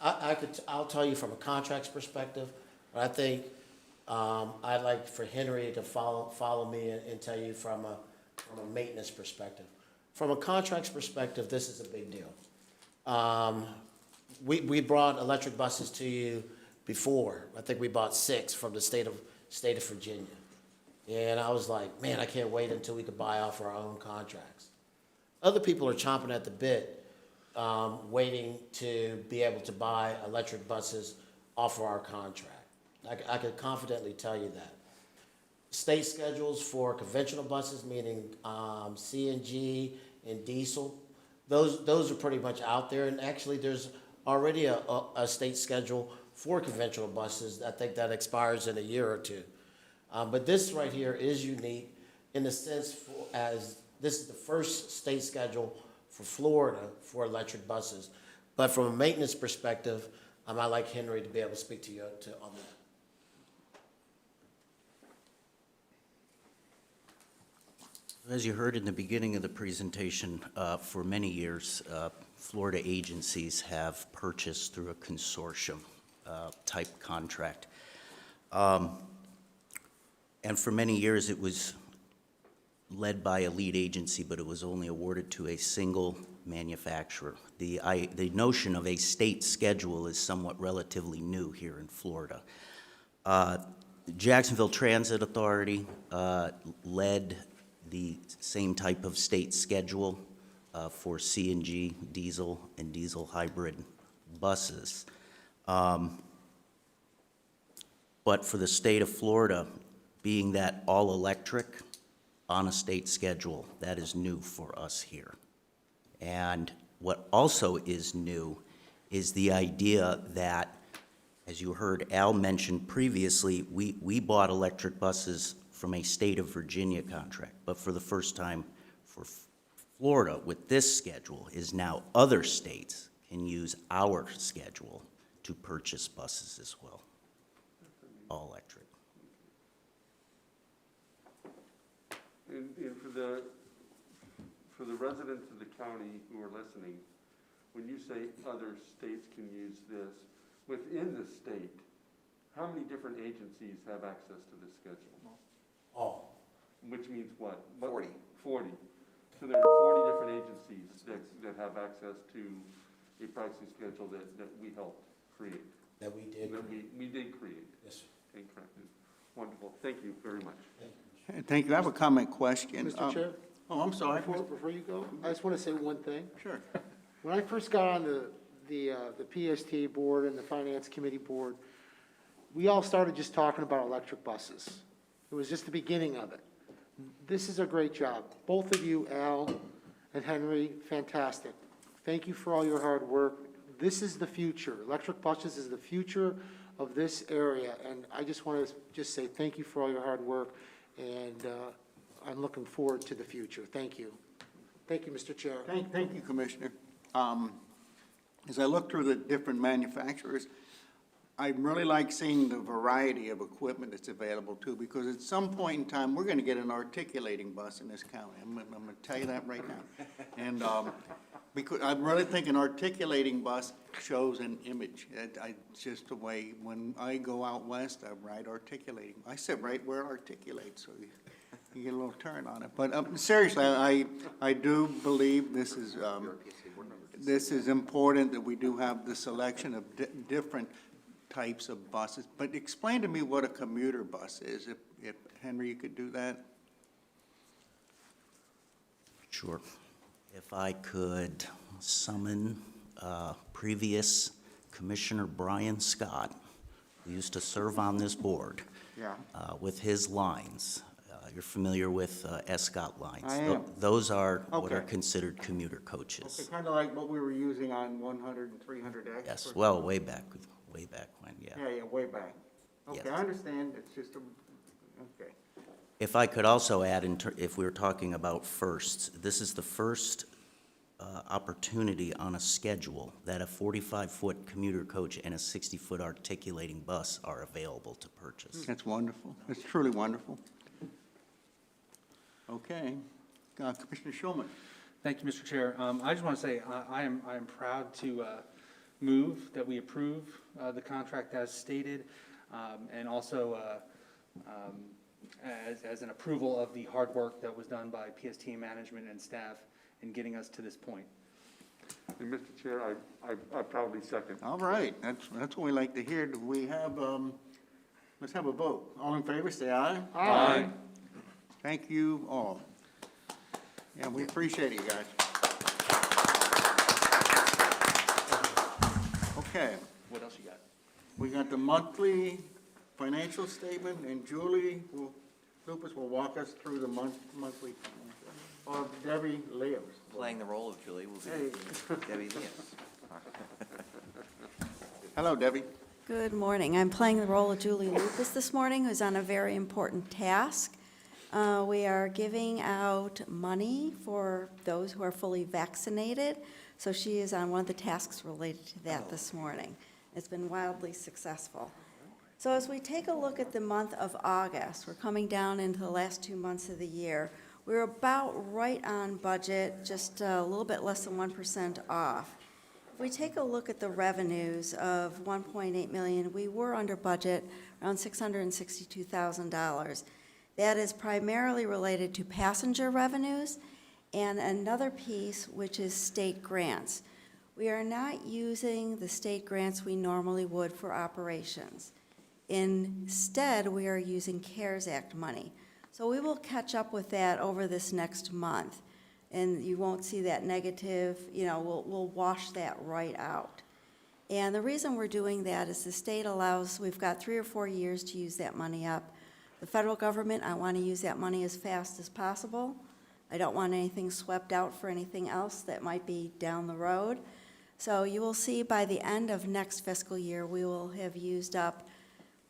I'll tell you from a contracts perspective, but I think, I'd like for Henry to follow me and tell you from a maintenance perspective. From a contracts perspective, this is a big deal. We brought electric buses to you before. I think we bought 6 from the state of Virginia. And I was like, man, I can't wait until we could buy off our own contracts. Other people are chomping at the bit, waiting to be able to buy electric buses off of our contract. I could confidently tell you that. State schedules for conventional buses, meaning CNG and diesel, those are pretty much out there. And actually, there's already a state schedule for conventional buses. I think that expires in a year or two. But this right here is unique in the sense as this is the first state schedule for Florida for electric buses. But from a maintenance perspective, I'd like Henry to be able to speak to you on that. As you heard in the beginning of the presentation, for many years, Florida agencies have purchased through a consortium type contract. And for many years, it was led by a lead agency, but it was only awarded to a single manufacturer. The notion of a state schedule is somewhat relatively new here in Florida. Jacksonville Transit Authority led the same type of state schedule for CNG, diesel, and diesel hybrid buses. But for the state of Florida, being that all electric on a state schedule, that is new for us here. And what also is new is the idea that, as you heard Al mention previously, we bought electric buses from a state of Virginia contract, but for the first time for Florida with this schedule is now other states can use our schedule to purchase buses as well, all electric. And for the residents of the county who are listening, when you say other states can use this, within the state, how many different agencies have access to this schedule? All. Which means what? 40. 40. So there are 40 different agencies that have access to a pricing schedule that we helped create. That we did. That we did create. Yes, sir. Okay, correct. Wonderful. Thank you very much. Thank you. I have a comment question. Mr. Chair? Oh, I'm sorry. Before you go, I just want to say one thing. Sure. When I first got on the PST board and the Finance Committee board, we all started just talking about electric buses. It was just the beginning of it. This is a great job. Both of you, Al and Henry, fantastic. Thank you for all your hard work. This is the future. Electric buses is the future of this area, and I just want to say thank you for all your hard work, and I'm looking forward to the future. Thank you. Thank you, Mr. Chair. Thank you, Commissioner. As I look through the different manufacturers, I really like seeing the variety of equipment that's available too, because at some point in time, we're going to get an articulating bus in this county. I'm going to tell you that right now. And because I really think an articulating bus shows an image. It's just the way, when I go out west, I ride articulating. I sit right where it articulates, so you get a little turn on it. But seriously, I do believe this is important, that we do have the selection of different types of buses. But explain to me what a commuter bus is, if Henry, you could do that. Sure. If I could summon previous Commissioner Brian Scott, who used to serve on this board, with his lines. You're familiar with Escott lines. I am. Those are what are Okay. considered commuter coaches. Okay, kind of like what we were using on 100 and 300X. Yes, well, way back when, yeah. Yeah, way back. Okay, Yes. I understand, it's just okay. If I could also add, if we were talking about firsts, this is the first opportunity on a schedule that a 45-foot commuter coach and a 60-foot articulating bus are available to purchase. That's wonderful. That's truly wonderful. Okay. Commissioner Schulman. Thank you, Mr. Chair. I just want to say, I am proud to move that we approve the contract as stated, and also as an approval of the hard work that was done by Psta management and staff in getting us to this point. And Mr. Chair, I proudly second. All right, that's what we like to hear. Do we have, let's have a vote. All in favor, say aye. Aye. Thank you all. Yeah, we appreciate it, guys. Okay, What else you got? we got the monthly financial statement, and Lucas will walk us through the monthly, or Debbie Leos. Playing the role of Julie will Hey. be Debbie Diaz. Hello, Debbie. Good morning. I'm playing the role of Julie Lucas this morning, who's on a very important task. We are giving out money for those who are fully vaccinated, so she is on one of the tasks related to that this morning. It's been wildly successful. So as we take a look at the month of August, we're coming down into the last 2 months of the year. We're about right on budget, just a little bit less than 1% off. If we take a look at the revenues of $1.8 million, we were under budget, around $662,000. That is primarily related to passenger revenues and another piece, which is state grants. We are not using the state grants we normally would for operations. Instead, we are using CARES Act money. So we will catch up with that over this next month, and you won't see that negative, we'll wash that right out. And the reason we're doing that is the state allows, we've got 3 or 4 years to use that money up. The federal government, I want to use that money as fast as possible. I don't want anything swept out for anything else that might be down the road. So you will see by the end of next fiscal year, we will have used up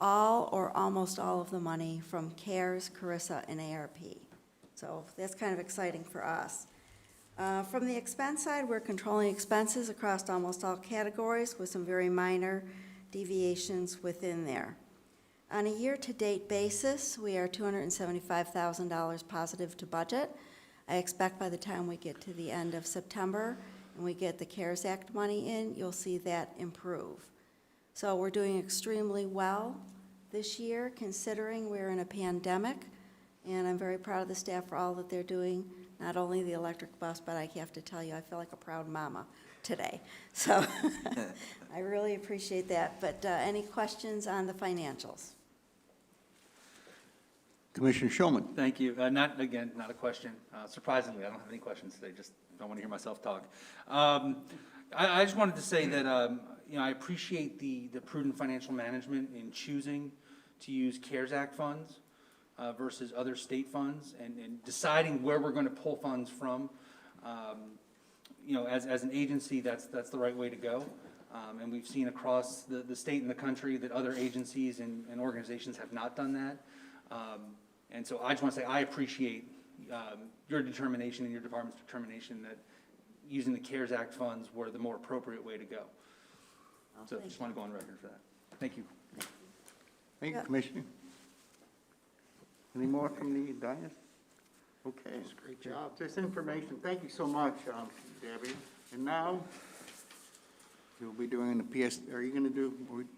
all or almost all of the money from CARES, CARISA, and ARP. So that's kind of exciting for us. From the expense side, we're controlling expenses across almost all categories with some very minor deviations within there. On a year-to-date basis, we are $275,000 positive to budget. I expect by the time we get to the end of September and we get the CARES Act money in, you'll see that improve. So we're doing extremely well this year, considering we're in a pandemic, and I'm very proud of the staff for all that they're doing, not only the electric bus, but I have to tell you, I feel like a proud mama today. So I really appreciate that. But any questions on the financials? Commissioner Shulman. Thank you. Not a question. Surprisingly, I don't have any questions today, just don't want to hear myself talk. I just wanted to say that, I appreciate the prudent financial management in choosing to use CARES Act funds versus other state funds, and deciding where we're going to pull funds from. As an agency, that's the right way to go. And we've seen across the state and the country that other agencies and organizations have not done that. And so I just want to say I appreciate your determination and your department's determination that using the CARES Act funds were the more appropriate way to go. So I just want to go on record for that. Thank you. Thank you, Commissioner. Any more from the dais? Okay. Great job. This information, thank you so much, Debbie. And now, you'll be doing are you going to do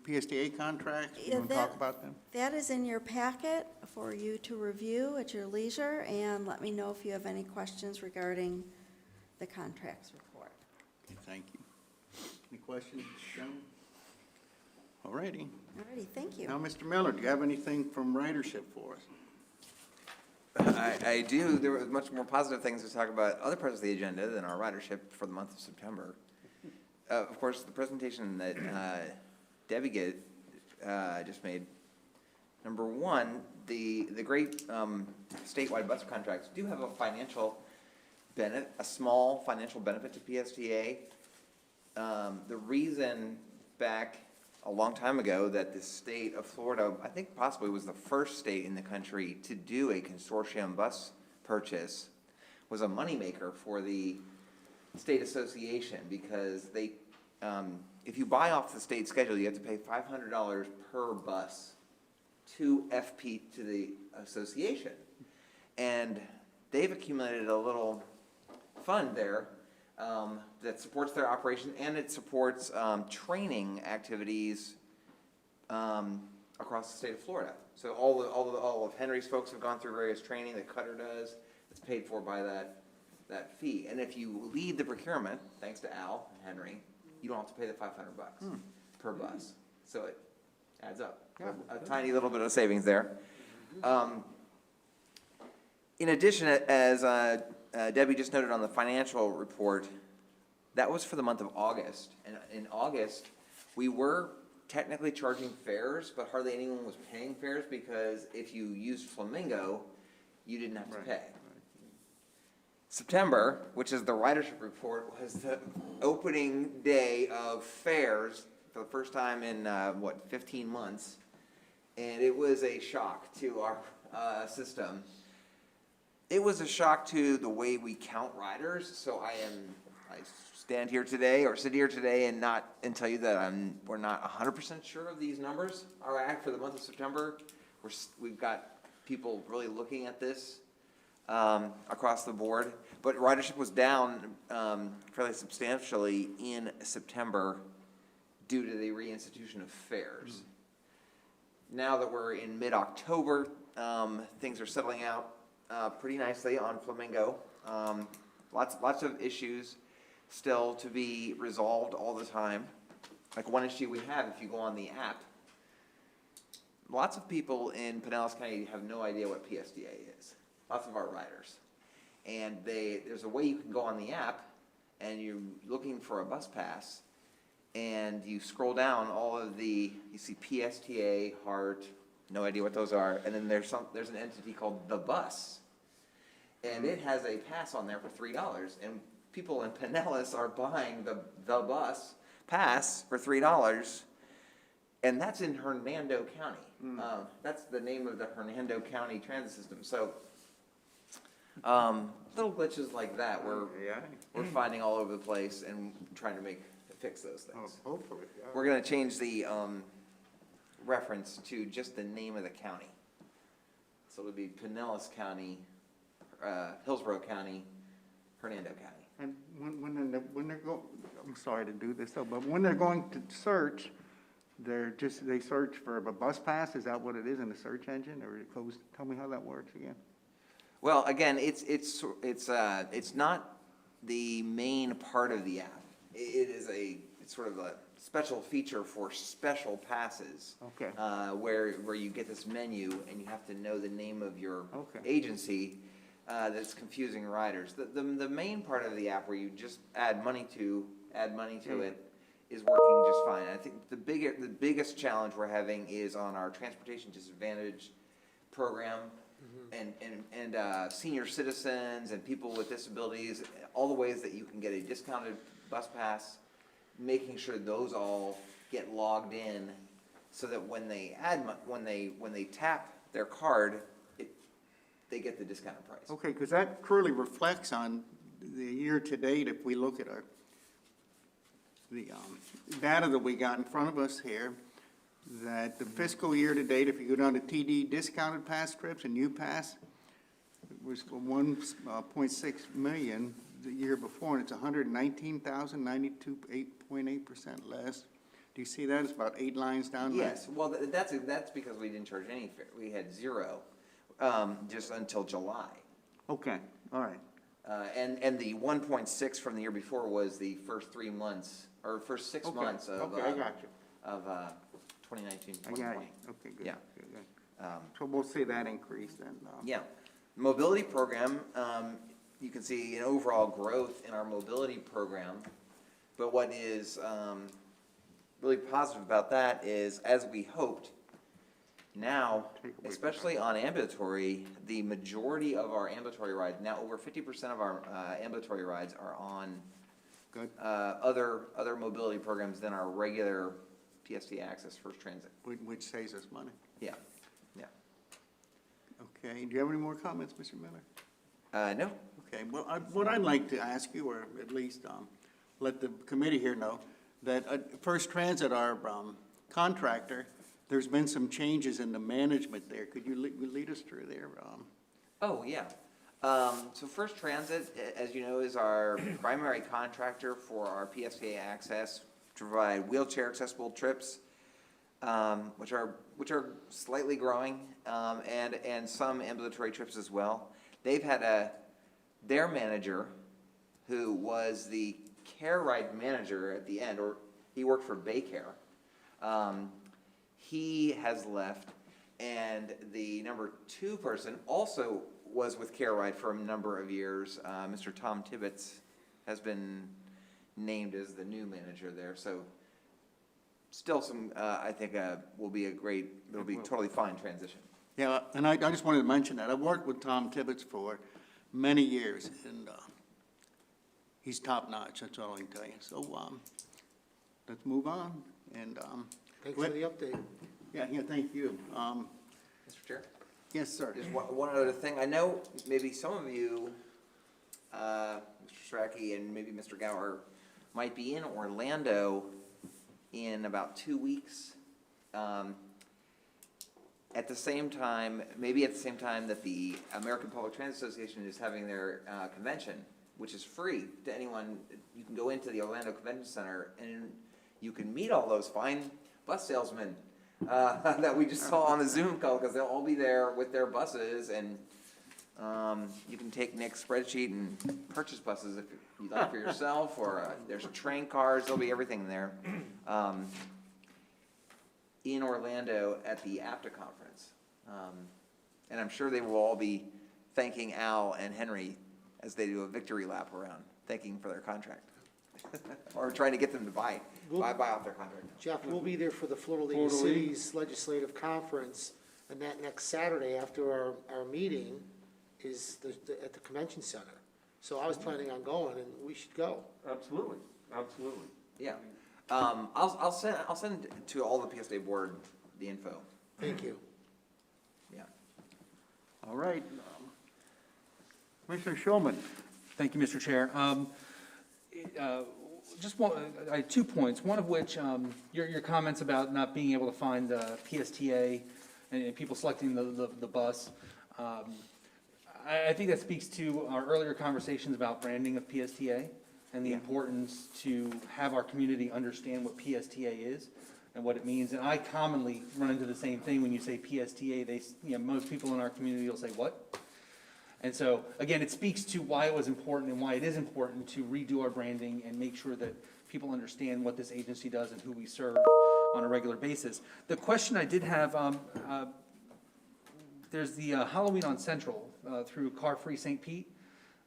PSTA contracts? You want to talk about them? That is in your packet for you to review at your leisure, and let me know if you have any questions regarding the contracts report. Okay, thank you. Any questions, gentlemen? All righty. All righty, thank you. Now, Mr. Miller, do you have anything from ridership for us? I do. There were much more positive things to talk about other parts of the agenda than our ridership for the month of September. Of course, the presentation that Debbie just made. Number one, the great statewide bus contracts do have a financial benefit, a small financial benefit to PSTA. The reason back a long time ago that the state of Florida, I think possibly was the first state in the country to do a consortium bus purchase, was a moneymaker for the state association, because they, if you buy off the state schedule, you have to pay $500 per bus to the association. And they've accumulated a little fund there that supports their operation, and it supports training activities across the state of Florida. So all of Henry's folks have gone through various training that Cutter does. It's paid for by that fee. And if you lead the procurement, thanks to Al and Henry, you don't have to pay the $500 per bus. So it adds up. A tiny little bit of savings there. In addition, as Debbie just noted on the financial report, that was for the month of August. And in August, we were technically charging fares, but hardly anyone was paying fares because if you used Flamingo, you didn't have to pay. September, which is the ridership report, was the opening day of fares for the first time in, 15 months. And it was a shock to our system. It was a shock to the way we count riders, so I stand here today or sit here today and tell you that we're not 100% sure of these numbers. Our act for the month of September, we've got people really looking at this across the board, but ridership was down fairly substantially in September due to the reinstitution of fares. Now that we're in mid-October, things are settling out pretty nicely on Flamingo. Lots of issues still to be resolved all the time. Like one issue we have, if you go on the app, lots of people in Pinellas County have no idea what Psta is. Lots of our riders. And there's a way you can go on the app and you're looking for a bus pass and you scroll down you see Psta, Heart, no idea what those are, and then there's an entity called The Bus. And it has a pass on there for $3, and people in Pinellas are buying the Bus pass for $3, and that's in Hernando County. That's the name of the Hernando County transit system. So little glitches like that we're finding all over the place and trying to fix those things. Hopefully. We're going to change the reference to just the name of the county. So it'll be Pinellas County, Hillsborough County, Hernando County. And when they're I'm sorry to do this though, but when they're going to search, they search for a bus pass. Is that what it is in the search engine, or tell me how that works again? Well, again, it's not the main part of the app. It's sort of a special feature for special passes. Okay. Where you get this menu and you have to know the name of your agency. That's confusing riders. The main part of the app where you just add money to it is working just fine. I think the biggest challenge we're having is on our transportation disadvantage program and senior citizens and people with disabilities, all the ways that you can get a discounted bus pass, making sure those all get logged in so that when they tap their card, they get the discounted price. Okay, because that clearly reflects on the year-to-date, if we look at the data that we got in front of us here, that the fiscal year-to-date, if you go down to TD discounted pass trips and U-Pass, it was 1.6 million the year before, and it's 119,000, 8.8% less. Do you see that? It's about 8 lines down there. Yes, well, that's because we didn't charge any fare. We had zero. Just until July. Okay, all right. And the 1.6 from the year before was the first 3 months, or first 6 months of, I got you. Of 2019, I 2020. got you. Okay, good. Yeah. Good. So we'll see that increase then. Yeah. Mobility program, you can see an overall growth in our mobility program, but what is really positive about that is, as we hoped, now, especially on ambulatory, the majority of our ambulatory rides, now over 50% of our ambulatory rides are on other mobility programs than our regular Psta Access First Transit. Which saves us money. Yeah, yeah. Okay, do you have any more comments, Mr. Miller? No. Okay, well, what I'd like to ask you, or at least let the committee here know, that First Transit, our contractor, there's been some changes in the management there. Could you lead us through there? Oh, yeah. So First Transit, as you know, is our primary contractor for our PSTA access to provide wheelchair accessible trips, which are slightly growing, and some ambulatory trips as well. They've had their manager, who was the care ride manager at the end, or he worked for Baycare. He has left, and the number 2 person also was with Care Ride for a number of years. Mr. Tom Tibbetts has been named as the new manager there, so still some, I think, it'll be totally fine transition. Yeah, and I just wanted to mention that. I've worked with Tom Tibbetts for many years, and he's top-notch, that's all I can tell you. So let's move on, and Thanks for the update. yeah, thank you. Mr. Chair? Yes, sir. Just one other thing. I know maybe some of you, Mr. Strachey and maybe Mr. Gower, might be in Orlando in about 2 weeks. At the same time that the American Public Transit Association is having their convention, which is free to anyone. You can go into the Orlando Convention Center and you can meet all those fine bus salesmen that we just saw on the Zoom call, because they'll all be there with their buses, and you can take Nick's spreadsheet and purchase buses if you like for yourself, or there's train cars, there'll be everything there. In Orlando at the Psta conference. And I'm sure they will all be thanking Al and Henry as they do a victory lap around, thanking for their contract. Or trying to get them to buy off their contract. Jeff, we'll be there for the Florida League of Cities Legislative Conference, and that next Saturday after our meeting is at the Convention Center. So I was planning on going, and we should go. Absolutely, absolutely. Yeah. I'll send to all the PSA board the info. Thank you. Yeah. All right. Commissioner Schulman. Thank you, Mr. Chair. I had 2 points, one of which, your comments about not being able to find PSTA and people selecting the bus. I think that speaks to our earlier conversations about branding of PSTA and the importance to have our community understand what PSTA is and what it means. And I commonly run into the same thing when you say PSTA. Most people in our community will say, what? And so, again, it speaks to why it was important and why it is important to redo our branding and make sure that people understand what this agency does and who we serve on a regular basis. The question I did have, there's the Halloween on Central through Car Free St. Pete.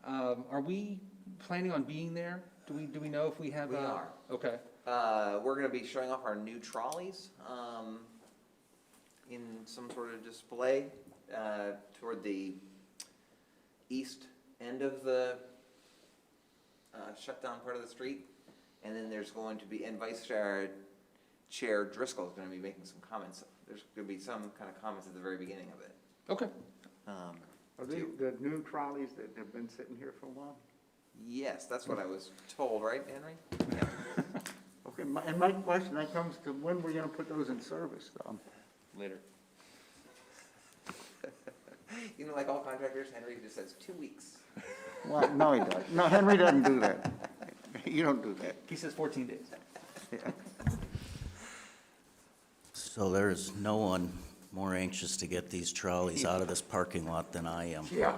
Are we planning on being there? Do we know if we have? We are. Okay. We're going to be showing off our new trolleys in some sort of display toward the east end of the shut down part of the street. And then there's going to be, and Vice Chair Driscoll is going to be making some comments. There's going to be some kind of comments at the very beginning of it. Okay. Are they the new trolleys that have been sitting here for a while? Yes, that's what I was told, right, Henry? Yeah. Okay, and my question, that comes to when we're gonna put those in service, Later. You know, like all contractors, Henry just says 2 weeks. Well, no, he doesn't. No, Henry doesn't do that. You don't do that. He says 14 days. Yeah. So there's no one more anxious to get these trolleys out of this parking lot than I am. Yeah.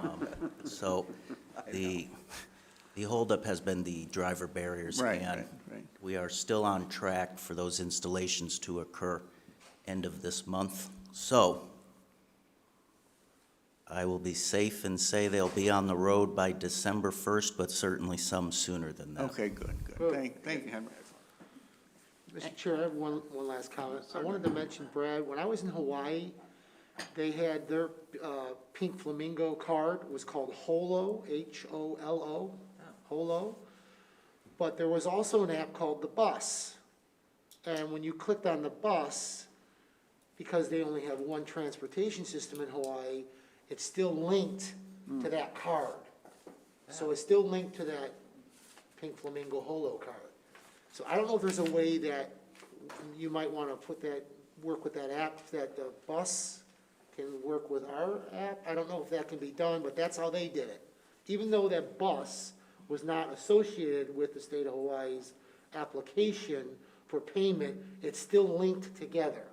So the holdup has been the driver barriers. Right, and right. we are still on track for those installations to occur end of this month. So I will be safe and say they'll be on the road by December 1st, but certainly some sooner than that. Okay, good. Thank you, Henry. Mr. Chair, I have one last comment. I wanted to mention, Brad, when I was in Hawaii, they had their pink flamingo card. It was called HOLO, H-O-L-O, HOLO. But there was also an app called the Bus. And when you clicked on the Bus, because they only have one transportation system in Hawaii, it's still linked to that card. So it's still linked to that pink flamingo HOLO card. So I don't know if there's a way that you might want to work with that app, that the Bus can work with our app. I don't know if that can be done, but that's how they did it. even though that bus was not associated with the state of Hawaii's application for payment, it's still linked together.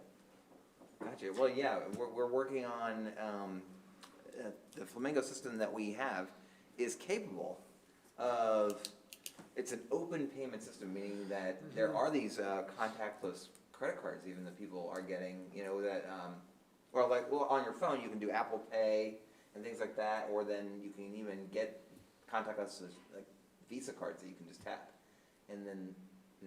Gotcha. Well, yeah, we're working on, the Flamingo system that we have is capable of, it's an open payment system, meaning that there are these contactless credit cards even that people are getting, you know, that, or like, well, on your phone, you can do Apple Pay and things like that, or then you can even get contactless, like Visa cards that you can just tap. And then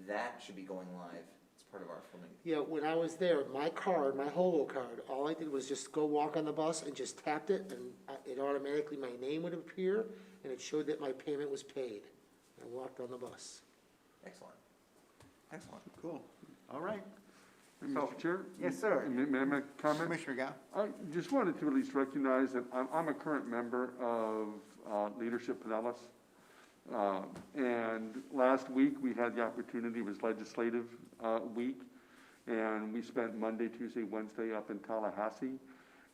that should be going live. It's part of our Flamingo. Yeah, when I was there, my card, my Holo card, all I did was just go walk on the bus and just tapped it, and it automatically, my name would appear, and it showed that my payment was paid. I walked on the bus. Excellent. Excellent. Cool. All right. Mr. Chair? Yes, sir. May I make a comment? Commissioner Gao? I just wanted to at least recognize that I'm a current member of Leadership Pinellas. And last week, we had the opportunity, it was legislative week, and we spent Monday, Tuesday, Wednesday up in Tallahassee.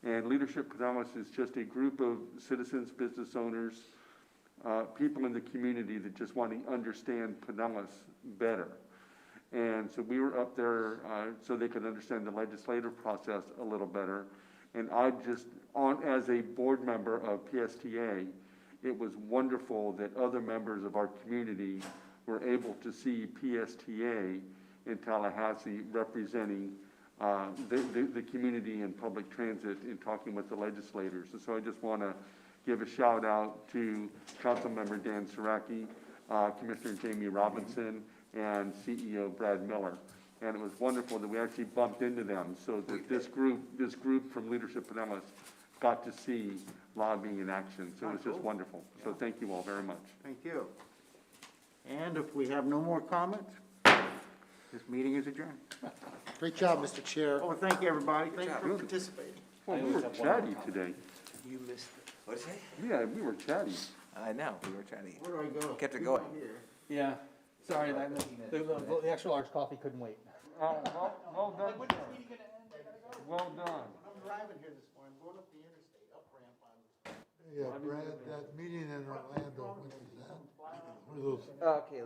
And Leadership Pinellas is just a group of citizens, business owners, people in the community that just want to understand Pinellas better. And so we were up there so they could understand the legislative process a little better. And I just, as a board member of PSTA, it was wonderful that other members of our community were able to see PSTA in Tallahassee representing the community in public transit in talking with the legislators. And so I just want to give a shout out to Councilmember Dan Saraki, Commissioner Jamie Robinson, and CEO Brad Miller. And it was wonderful that we actually bumped into them so that this group from Leadership Pinellas got to see lobbying in action. So it was just wonderful. So thank you all very much. Thank you. And if we have no more comments, this meeting is adjourned. Great job, Mr. Chair. Oh, thank you, everybody. Thanks for participating. Well, we were chatty today. You missed it. What'd you say? Yeah, we were chatty. I know, we were chatty. Where do I go? Kept it going. Yeah, sorry, the extra large coffee couldn't wait. Well done. Well done. I'm driving here this morning, going up the interstate, up ramp on. Yeah, Brad, that meeting in Orlando, when was that? One of those Okay,